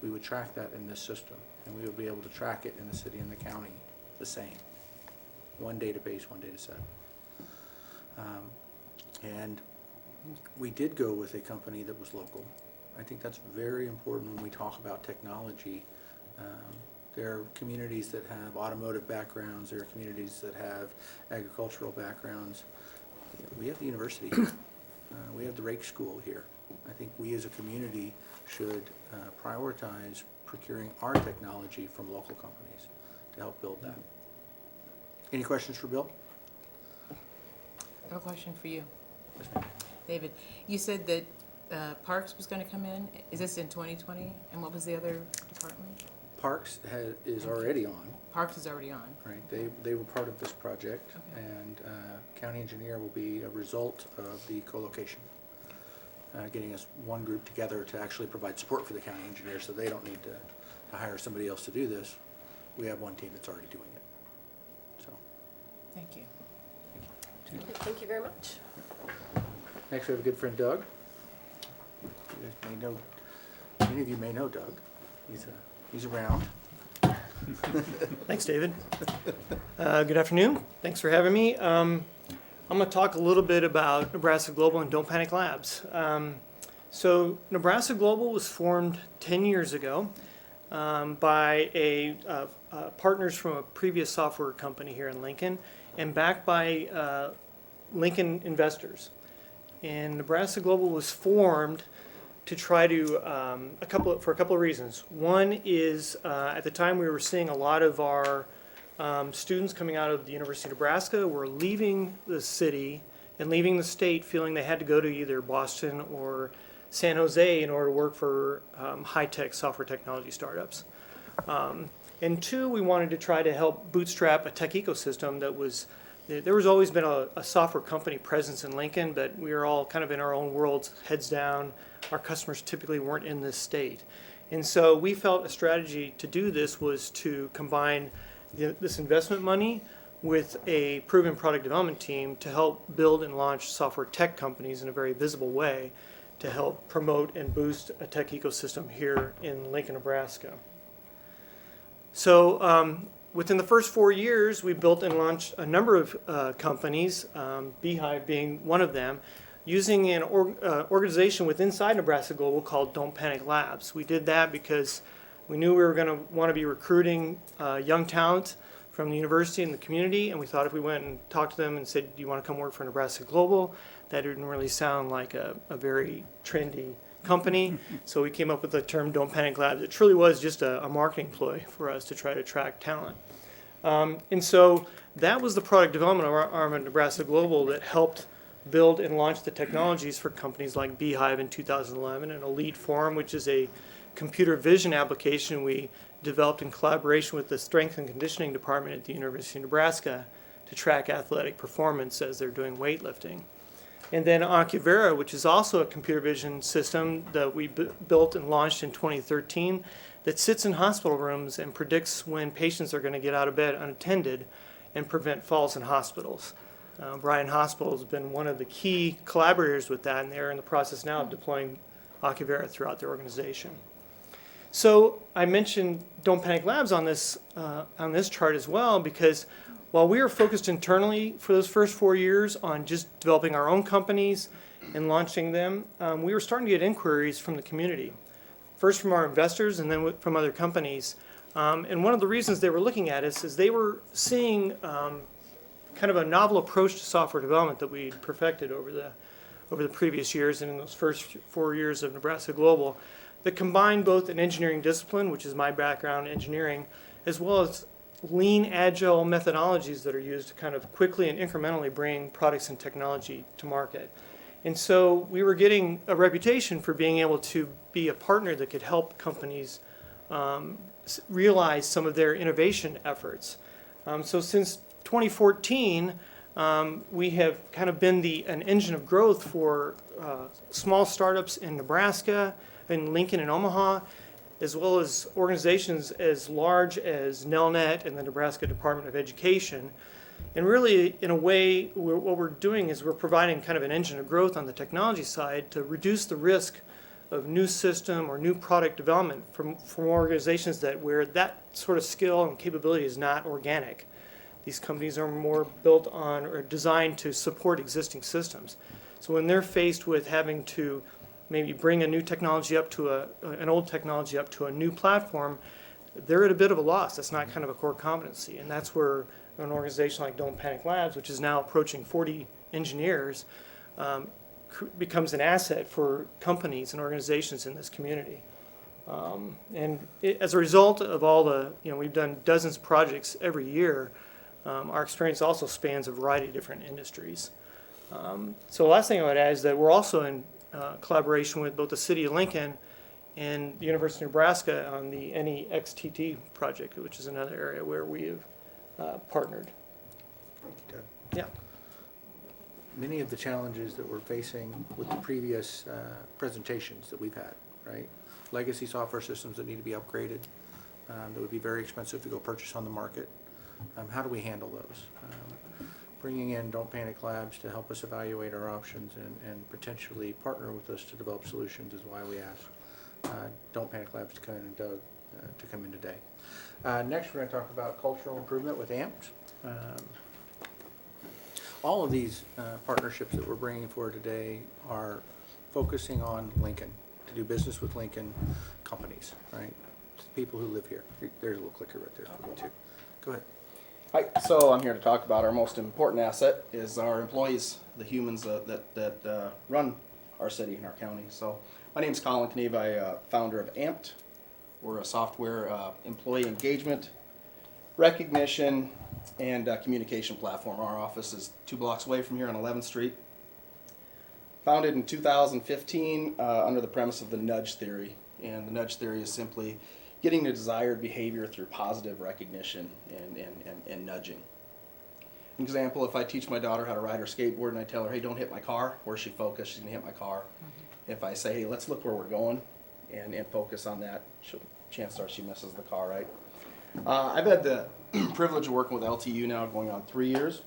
we would track that in this system, and we would be able to track it in the city and the county the same. One database, one data set. And we did go with a company that was local. I think that's very important when we talk about technology. There are communities that have automotive backgrounds, there are communities that have agricultural backgrounds. We have the university here. We have the Rake School here. I think we as a community should prioritize procuring our technology from local companies to help build that. Any questions for Bill? I have a question for you, Yes, ma'am. David. You said that Parks was going to come in. Is this in 2020? And what was the other department? Parks is already on. Parks is already on. Right, they were part of this project, Okay. and county engineer will be a result of the co-location. Getting us one group together to actually provide support for the county engineer, so they don't need to hire somebody else to do this. We have one team that's already doing it. So, Thank you. Thank you very much. next we have a good friend Doug. You guys may know, many of you may know Doug. He's around. Thanks, David. Good afternoon. Thanks for having me. I'm going to talk a little bit about Nebraska Global and Don't Panic Labs. So Nebraska Global was formed 10 years ago by partners from a previous software company here in Lincoln and backed by Lincoln investors. And Nebraska Global was formed to try to, for a couple of reasons. One is, at the time we were seeing a lot of our students coming out of the University of Nebraska were leaving the city and leaving the state feeling they had to go to either Boston or San Jose in order to work for high-tech software technology startups. And two, we wanted to try to help bootstrap a tech ecosystem that was, there was always been a software company presence in Lincoln, but we were all kind of in our own worlds, heads down. Our customers typically weren't in this state. And so we felt a strategy to do this was to combine this investment money with a proven product development team to help build and launch software tech companies in a very visible way to help promote and boost a tech ecosystem here in Lincoln, Nebraska. So within the first 4 years, we built and launched a number of companies, BEEHIVE being one of them, using an organization within inside Nebraska Global called Don't Panic Labs. We did that because we knew we were going to want to be recruiting young talent from the university and the community, and we thought if we went and talked to them and said, do you want to come work for Nebraska Global, that didn't really sound like a very trendy company. So we came up with the term Don't Panic Labs. It truly was just a marketing ploy for us to try to attract talent. And so that was the product development arm of Nebraska Global that helped build and launch the technologies for companies like BEEHIVE in 2011 and Elite Forum, which is a computer vision application we developed in collaboration with the Strength and Conditioning Department at the University of Nebraska to track athletic performance as they're doing weightlifting. And then Oncuvera, which is also a computer vision system that we built and launched in 2013 that sits in hospital rooms and predicts when patients are going to get out of bed unattended and prevent falls in hospitals. Bryan Hospital has been one of the key collaborators with that, and they're in the process now of deploying Oncuvera throughout their organization. So I mentioned Don't Panic Labs on this chart as well, because while we were focused internally for those first 4 years on just developing our own companies and launching them, we were starting to get inquiries from the community. First from our investors and then from other companies. And one of the reasons they were looking at us is they were seeing kind of a novel approach to software development that we perfected over the previous years and in those first 4 years of Nebraska Global that combined both an engineering discipline, which is my background, engineering, as well as lean, agile methodologies that are used to kind of quickly and incrementally bring products and technology to market. And so we were getting a reputation for being able to be a partner that could help companies realize some of their innovation efforts. So since 2014, we have kind of been an engine of growth for small startups in Nebraska, in Lincoln and Omaha, as well as organizations as large as Nelnet and the Nebraska Department of Education. And really, in a way, what we're doing is we're providing kind of an engine of growth on the technology side to reduce the risk of new system or new product development from organizations where that sort of skill and capability is not organic. These companies are more built on or designed to support existing systems. So when they're faced with having to maybe bring a new technology up to an old technology up to a new platform, they're at a bit of a loss. That's not kind of a core competency. And that's where an organization like Don't Panic Labs, which is now approaching 40 engineers, becomes an asset for companies and organizations in this community. As a result of all we've done dozens of projects every year, our experience also spans a variety of different industries. So the last thing I would add is that we're also in collaboration with both the City of Lincoln and the University of Nebraska on the NEXTT project, which is another area where we have partnered. Thank you, Doug. Yeah. Many of the challenges that we're facing with the previous presentations that we've had, right? Legacy software systems that need to be upgraded, that would be very expensive to go purchase on the market. How do we handle those? Bringing in Don't Panic Labs to help us evaluate our options and potentially partner with us to develop solutions is why we asked Don't Panic Labs to come in and Doug to come in today. Next, we're going to talk about cultural improvement with AMPed. All of these partnerships that we're bringing forward today are focusing on Lincoln, to do business with Lincoln companies, right? People who live here. There's a little clicker right there for me too. Go ahead. Hi, so I'm here to talk about our most important asset is our employees, the humans that run our city and our county. So my name is Colin Kneve, I'm founder of AMPed. We're a software employee engagement, recognition, and communication platform. Our office is 2 blocks away from here on 11th Street. Founded in 2015 under the premise of the nudge theory. And the nudge theory is simply getting the desired behavior through positive recognition and nudging. An example, if I teach my daughter how to ride her skateboard and I tell her, hey, don't hit my car, where's she focused? She's going to hit my car. If I say, hey, let's look where we're going and focus on that, chances are she misses the car, right? I've had the privilege of working with LTU now going on 3 years.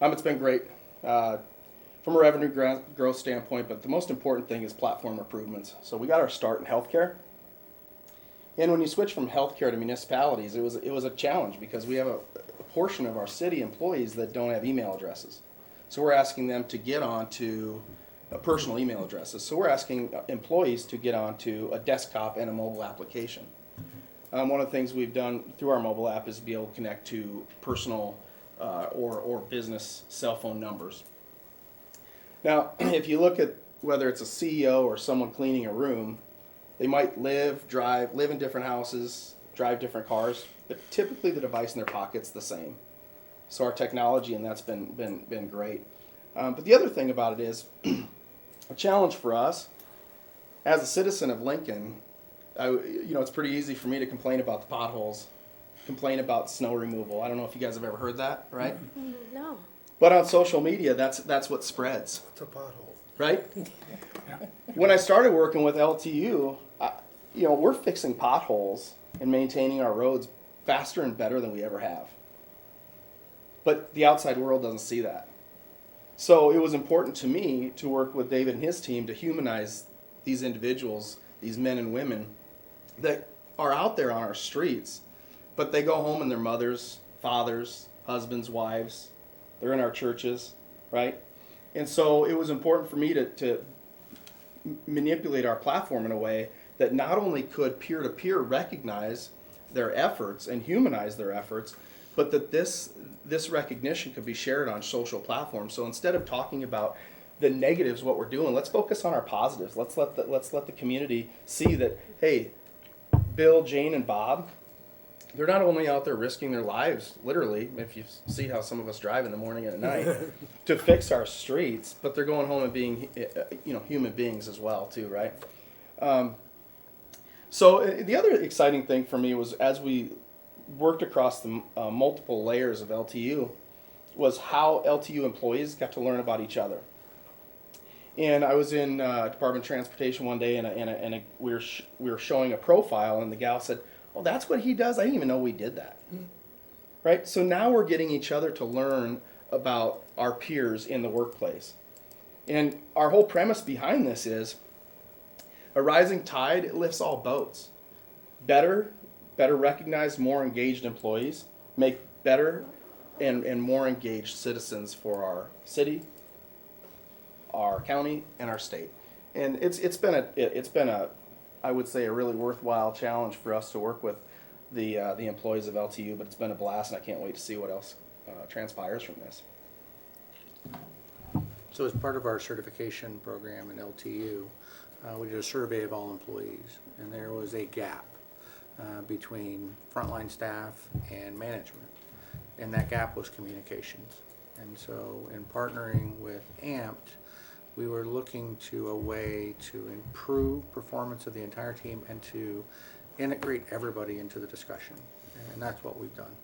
It's been great from a revenue growth standpoint, but the most important thing is platform improvements. So we got our start in healthcare. And when you switch from healthcare to municipalities, it was a challenge because we have a portion of our city employees that don't have email addresses. So we're asking them to get onto personal email addresses. So we're asking employees to get onto a desktop and a mobile application. One of the things we've done through our mobile app is be able to connect to personal or business cell phone numbers. Now, if you look at whether it's a CEO or someone cleaning a room, they might live in different houses, drive different cars, but typically the device in their pocket's the same. So our technology, and that's been great. But the other thing about it is, a challenge for us, as a citizen of Lincoln, it's pretty easy for me to complain about the potholes, complain about snow removal. I don't know if you guys have ever heard that, right? No. But on social media, that's what spreads. It's a pothole. Right? When I started working with LTU, we're fixing potholes and maintaining our roads faster and better than we ever have. But the outside world doesn't see that. So it was important to me to work with David and his team to humanize these individuals, these men and women that are out there on our streets, but they go home and their mothers, fathers, husbands, wives, they're in our churches, right? And so it was important for me to manipulate our platform in a way that not only could peer-to-peer recognize their efforts and humanize their efforts, but that this recognition could be shared on social platforms. So instead of talking about the negatives, what we're doing, let's focus on our positives. Let's let the community see that, hey, Bill, Jane, and Bob, they're not only out there risking their lives, literally, if you see how some of us drive in the morning and at night, to fix our streets, but they're going home and being, human beings as well, too, right? So the other exciting thing for me was as we worked across the multiple layers of LTU was how LTU employees got to learn about each other. And I was in Department of Transportation one day, and we were showing a profile, and the gal said, "Oh, that's what he does? I didn't even know we did that." Right? So now we're getting each other to learn about our peers in the workplace. And our whole premise behind this is a rising tide lifts all boats. Better recognized, more engaged employees make better and more engaged citizens for our city, our county, and our state. And it's been a I would say a really worthwhile challenge for us to work with the employees of LTU, but it's been a blast, and I can't wait to see what else transpires from this. So as part of our certification program in LTU, we did a survey of all employees, and there was a gap between frontline staff and management, and that gap was communications. And so in partnering with AMPT, we were looking to a way to improve performance of the entire team and to integrate everybody into the discussion. And that's what we've done.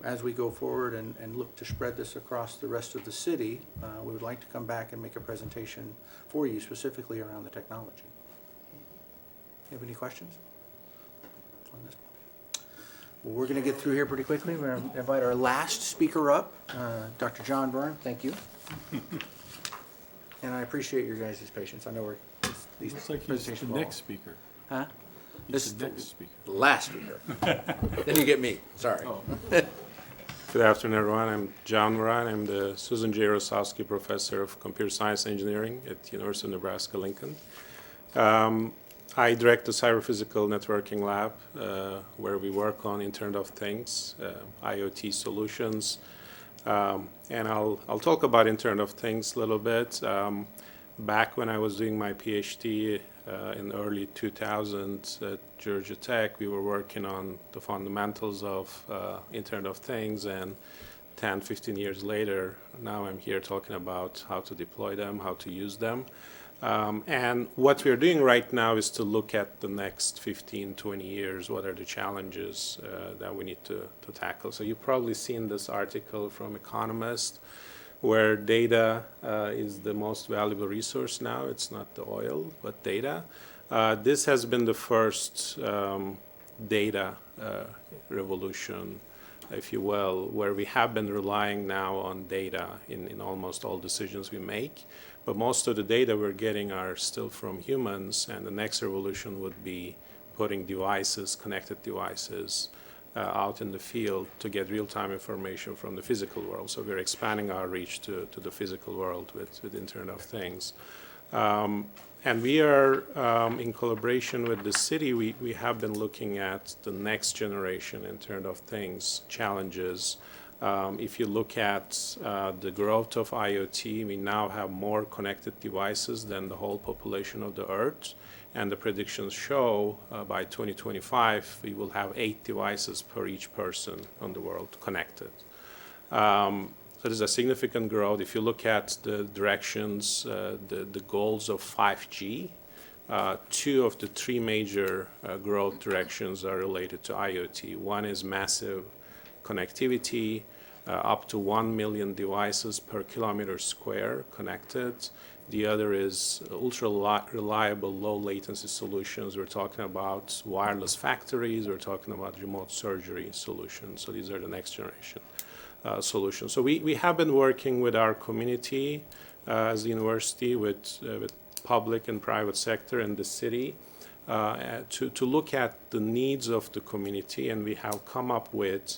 As we go forward and look to spread this across the rest of the city, we would like to come back and make a presentation for you specifically around the technology. You have any questions on this? Well, we're going to get through here pretty quickly. We're going to invite our last speaker up, Dr. John Byrne. Thank you. And I appreciate your guys' patience. I know these Looks like he's presentations the are next speaker. Huh? He's the next speaker. Last speaker. Then you get me. Sorry. Oh. Good afternoon, everyone. I'm John Moran. I'm the Susan J. Rosowski Professor of Computer Science Engineering at University of Nebraska-Lincoln. I direct the Cyber-Physical Networking Lab, where we work on Internet of Things, IoT solutions. And I'll talk about Internet of Things a little bit. Back when I was doing my PhD in the early 2000s at Georgia Tech, we were working on the fundamentals of Internet of Things, and 10, 15 years later, now I'm here talking about how to deploy them, how to use them. And what we're doing right now is to look at the next 15, 20 years, what are the challenges that we need to tackle. So you've probably seen this article from Economist, where data is the most valuable resource now. It's not the oil, but data. This has been the first data revolution, if you will, where we have been relying now on data in almost all decisions we make. But most of the data we're getting are still from humans, and the next revolution would be putting devices, connected devices, out in the field to get real-time information from the physical world. So we're expanding our reach to the physical world with Internet of Things. And we are, in collaboration with the city, we have been looking at the next generation Internet of Things challenges. If you look at the growth of IoT, we now have more connected devices than the whole population of the Earth. And the predictions show by 2025, we will have 8 devices per each person on the world connected. So there's a significant growth. If you look at the directions, the goals of 5G, 2 of the 3 major growth directions are related to IoT. One is massive connectivity, up to 1 million devices per kilometer square connected. The other is ultra reliable, low latency solutions. We're talking about wireless factories. We're talking about remote surgery solutions. So these are the next generation solutions. So we have been working with our community as the university, with public and private sector and the city to look at the needs of the community. And we have come up with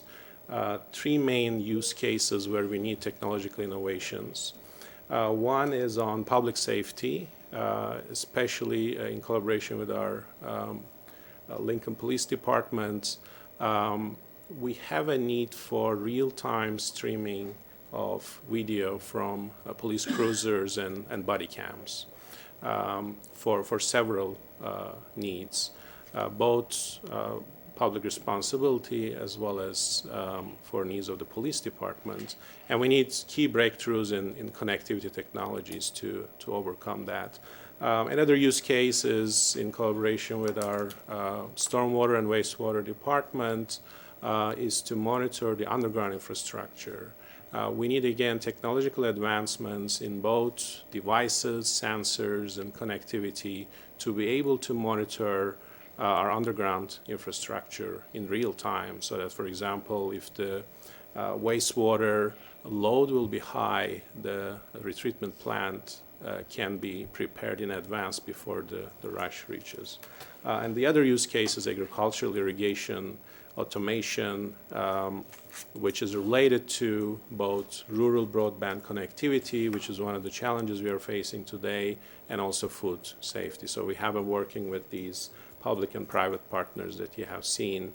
3 main use cases where we need technological innovations. One is on public safety, especially in collaboration with our Lincoln Police Department. We have a need for real-time streaming of video from police cruisers and body cams for several needs, both public responsibility as well as for needs of the police department. And we need key breakthroughs in connectivity technologies to overcome that. Another use case is in collaboration with our stormwater and wastewater department is to monitor the underground infrastructure. We need, again, technological advancements in both devices, sensors, and connectivity to be able to monitor our underground infrastructure in real time, so that, for example, if the wastewater load will be high, the retreatment plant can be prepared in advance before the rush reaches. And the other use case is agricultural irrigation automation, which is related to both rural broadband connectivity, which is one of the challenges we are facing today, and also food safety. So we have been working with these public and private partners that you have seen.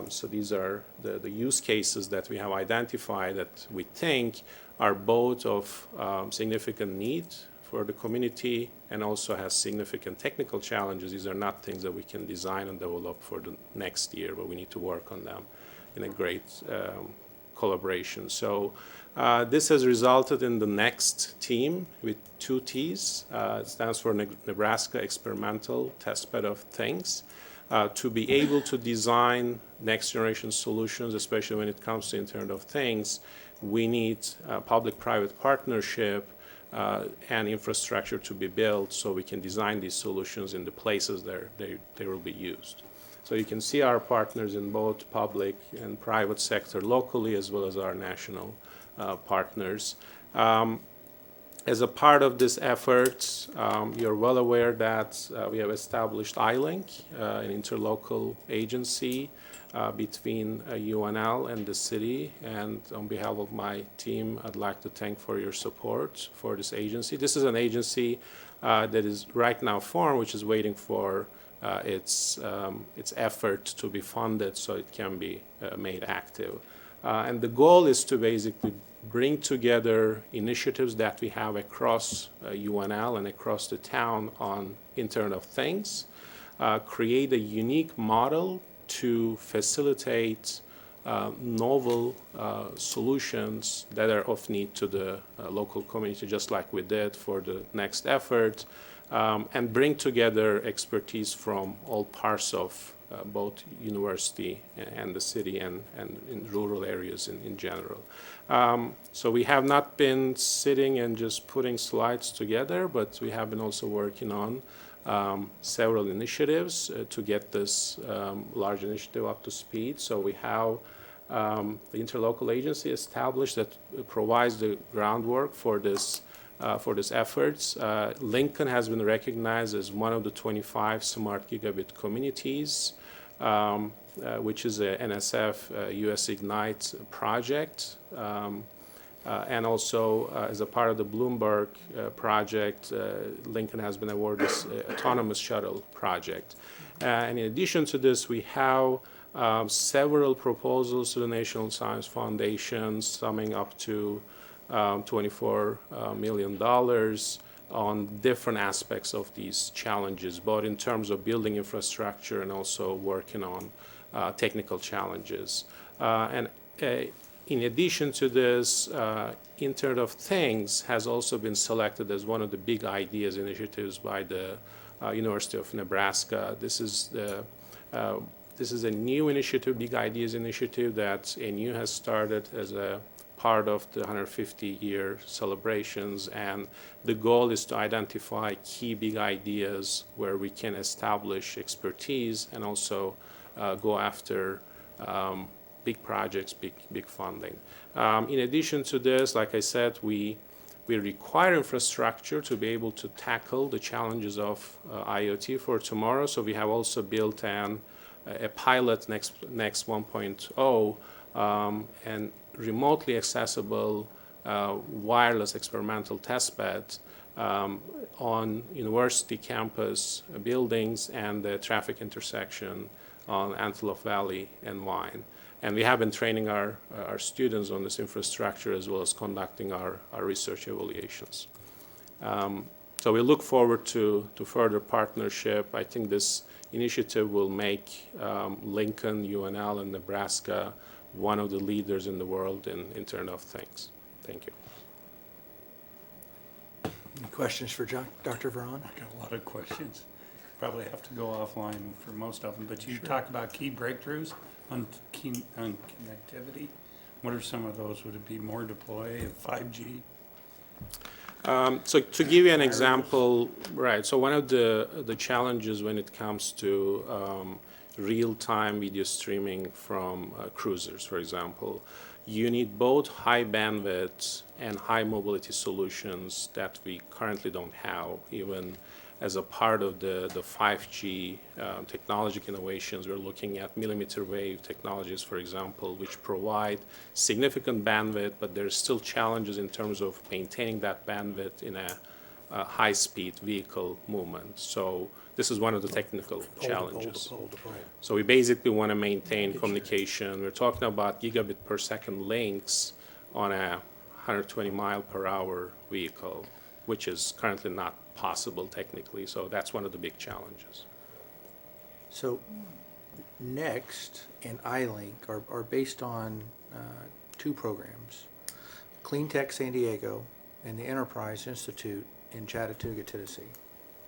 So these are the use cases that we have identified that we think are both of significant need for the community and also has significant technical challenges. These are not things that we can design and develop for the next year, but we need to work on them in a great collaboration. So this has resulted in the next team with 2 T's. It stands for Nebraska Experimental Testbed of Things. To be able to design next generation solutions, especially when it comes to Internet of Things, we need public-private partnership and infrastructure to be built so we can design these solutions in the places they will be used. So you can see our partners in both public and private sector locally, as well as our national partners. As a part of this effort, you're well aware that we have established iLink, an interlocal agency between UNL and the city. And on behalf of my team, I'd like to thank for your support for this agency. This is an agency that is right now formed, which is waiting for its effort to be funded so it can be made active. And the goal is to basically bring together initiatives that we have across UNL and across the town on Internet of Things, create a unique model to facilitate novel solutions that are of need to the local community, just like we did for the next effort, and bring together expertise from all parts of both university and the city and in rural areas in general. So we have not been sitting and just putting slides together, but we have been also working on several initiatives to get this large initiative up to speed. So we have the interlocal agency established that provides the groundwork for this efforts. Lincoln has been recognized as one of the 25 smart gigabit communities, which is a NSF US Ignite project. And also, as a part of the Bloomberg project, Lincoln has been awarded this autonomous shuttle project. And in addition to this, we have several proposals to the National Science Foundation, summing up to $24 million on different aspects of these challenges, both in terms of building infrastructure and also working on technical challenges. In addition to this, Internet of Things has also been selected as one of the big ideas initiatives by the University of Nebraska. This is a new initiative, Big Ideas Initiative, that NU has started as a part of the 150-year celebrations, and the goal is to identify key big ideas where we can establish expertise and also go after big projects, big funding. In addition to this, like I said, we require infrastructure to be able to tackle the challenges of IoT for tomorrow. So we have also built a pilot, Next 1.0, and remotely accessible wireless experimental testbed on university campus buildings and the traffic intersection on Antelope Valley and Vine. And we have been training our students on this infrastructure as well as conducting our research evaluations. So we look forward to further partnership. I think this initiative will make Lincoln, UNL, and Nebraska one of the leaders in the world in Internet of Things. Thank you. Any questions for Dr. Veron? I got a lot of questions. Probably have to go offline for most of them, but you talked about key breakthroughs on connectivity. What are some of those? Would it be more deploy of 5G? So to give you an example, right, so one of the challenges when it comes to real-time video streaming from cruisers, for example, you need both high bandwidth and high mobility solutions that we currently don't have, even as a part of the 5G technological innovations. We're looking at millimeter wave technologies, for example, which provide significant bandwidth, but there's still challenges in terms of maintaining that bandwidth in a high-speed vehicle movement. So this is one of the technical challenges. So we basically want to maintain communication. We're talking about gigabit per second links on a 120 mile per hour vehicle, which is currently not possible technically. So that's one of the big challenges. So Next and iLink are based on two programs, Clean Tech San Diego and the Enterprise Institute in Chattanooga, Tennessee.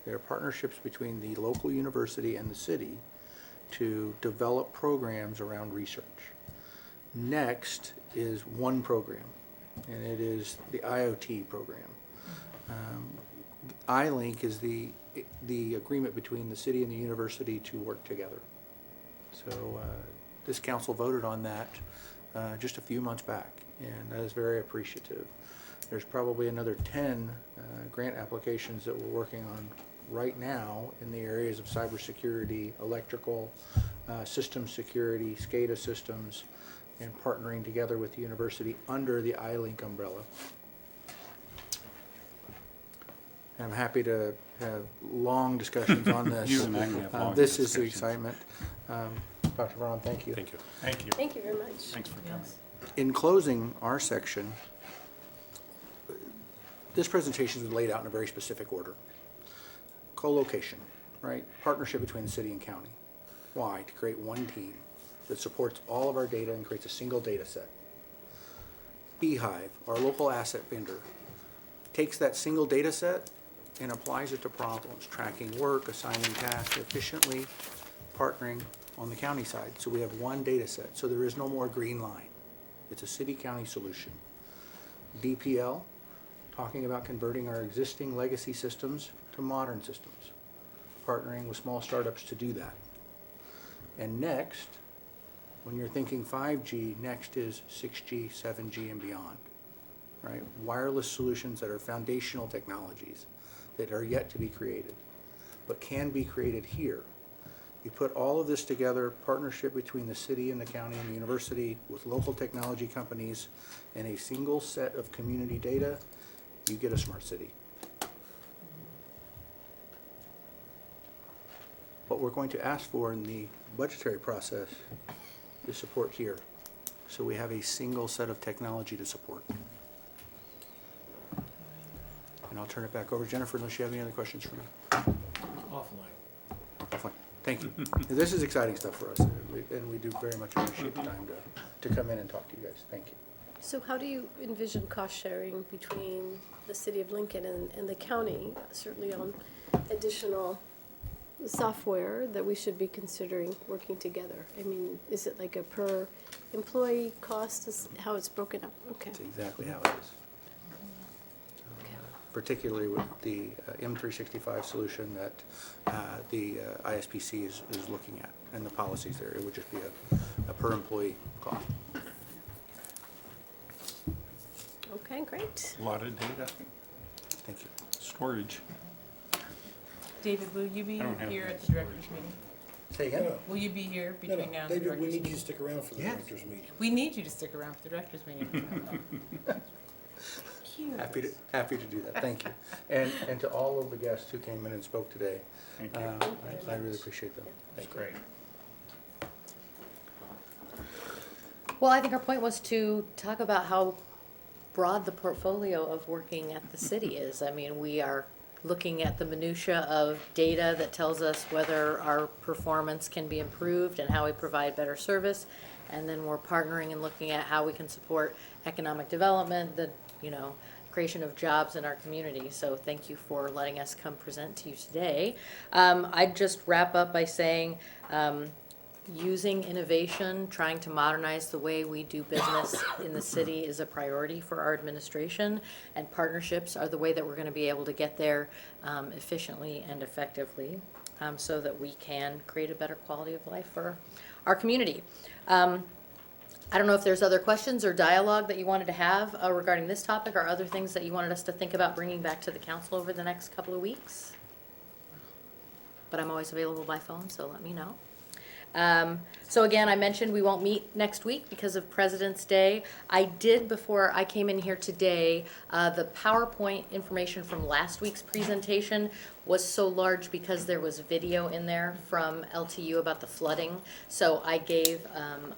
They're partnerships between the local university and the city to develop programs around research. Next is one program, and it is the IoT program. iLink is the agreement between the city and the university to work together. So this council voted on that just a few months back, and that is very appreciative. There's probably another 10 grant applications that we're working on right now in the areas of cybersecurity, electrical, system security, SCADA systems, and partnering together with the university under the iLink umbrella. And I'm happy to have long discussions on this. You and I can have long this is the discussions. excitement. Dr. Veron, thank you. Thank you. Thank you. Thank you very much. Thanks for coming. In closing our section, this presentation is laid out in a very specific order. Co-location, right? Partnership between the city and county. Why? To create one team. that supports all of our data and creates a single data set. BEEHIVE, our local asset vendor, takes that single data set and applies it to problems, tracking work, assigning tasks efficiently, partnering on the county side. So we have one data set, so there is no more green line. It's a city-county solution. DPL, talking about converting our existing legacy systems to modern systems, partnering with small startups to do that. And next, when you're thinking 5G, next is 6G, 7G, and beyond, right? Wireless solutions that are foundational technologies that are yet to be created, but can be created here. You put all of this together, partnership between the city and the county and the university with local technology companies and a single set of community data, you get a smart city. What we're going to ask for in the budgetary process is support here. So we have a single set of technology to support. And I'll turn it back over to Jennifer unless you have any other questions for me. Offline. Thank you. This is exciting stuff for us, and we do very much appreciate the time to come in and talk to you guys. Thank you. So how do you envision cost sharing between the city of Lincoln and the county, certainly on additional software that we should be considering working together? I mean, is it like a per employee cost, is how it's broken up? Okay. That's exactly how it is. Particularly with the M365 solution that the ISPC is looking at and the policies there. It would just be a per employee cost. Okay, great. A lot of data, Thank you. storage. David, will you be I don't have here any at the director's meeting? Say again? Will you be here No, no, between now and the David, we director's need you meeting? to stick around for the Yes. director's meeting. We need you to stick around for the director's meeting. Cute. Happy to do that. Thank you. And to all of the guests who came in and spoke today, Thank you. I really appreciate them. That's Thank you. great. Well, I think our point was to talk about how broad the portfolio of working at the city is. I mean, we are looking at the minutia of data that tells us whether our performance can be improved and how we provide better service. And then we're partnering and looking at how we can support economic development, the, creation of jobs in our community. So thank you for letting us come present to you today. I'd just wrap up by saying, using innovation, trying to modernize the way we do business in the city is a priority for our administration, and partnerships are the way that we're going to be able to get there efficiently and effectively, so that we can create a better quality of life for our community. I don't know if there's other questions or dialogue that you wanted to have regarding this topic, or other things that you wanted us to think about bringing back to the council over the next couple of weeks. But I'm always available by phone, so let me know. So again, I mentioned we won't meet next week because of President's Day. I did, before I came in here today, the PowerPoint information from last week's presentation was so large because there was video in there from LTU about the flooding. So I gave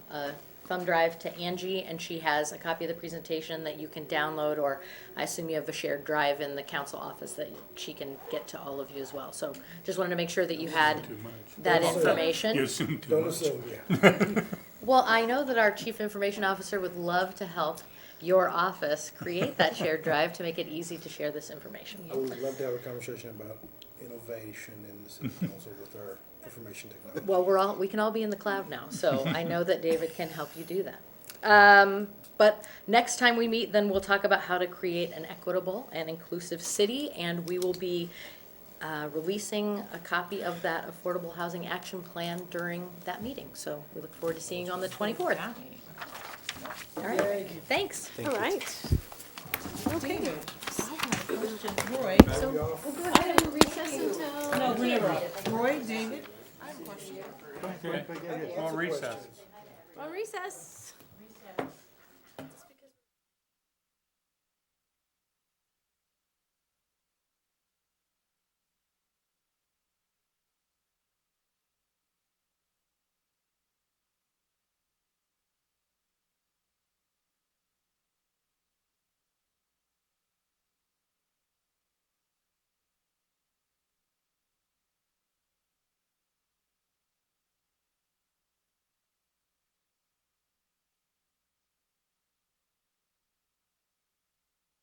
a thumb drive to Angie, and she has a copy of the presentation that you can download, or I assume you have a shared drive in the council office that she can get to all of you as well. So just wanted to make sure that you had Too much. that You information. You assume too Don't much. assume, yeah. Well, I know that our chief information officer would love to help your office create that shared drive to make it easy to share this information. I would love to have a conversation about innovation in the city council with our information technology. Well, we can all be in the cloud now, so I know that David can help you do that. But next time we meet, then we'll talk about how to create an equitable and inclusive city, and we will be releasing a copy of that Affordable Housing Action Plan during that meeting. So we look forward to seeing you on the 24th. All right, thanks. All right. Okay. David, I have a question. Roy, So we'll go ahead and recess until. no, whenever. Roy, David, I have a question. Okay, well, recess. On recess.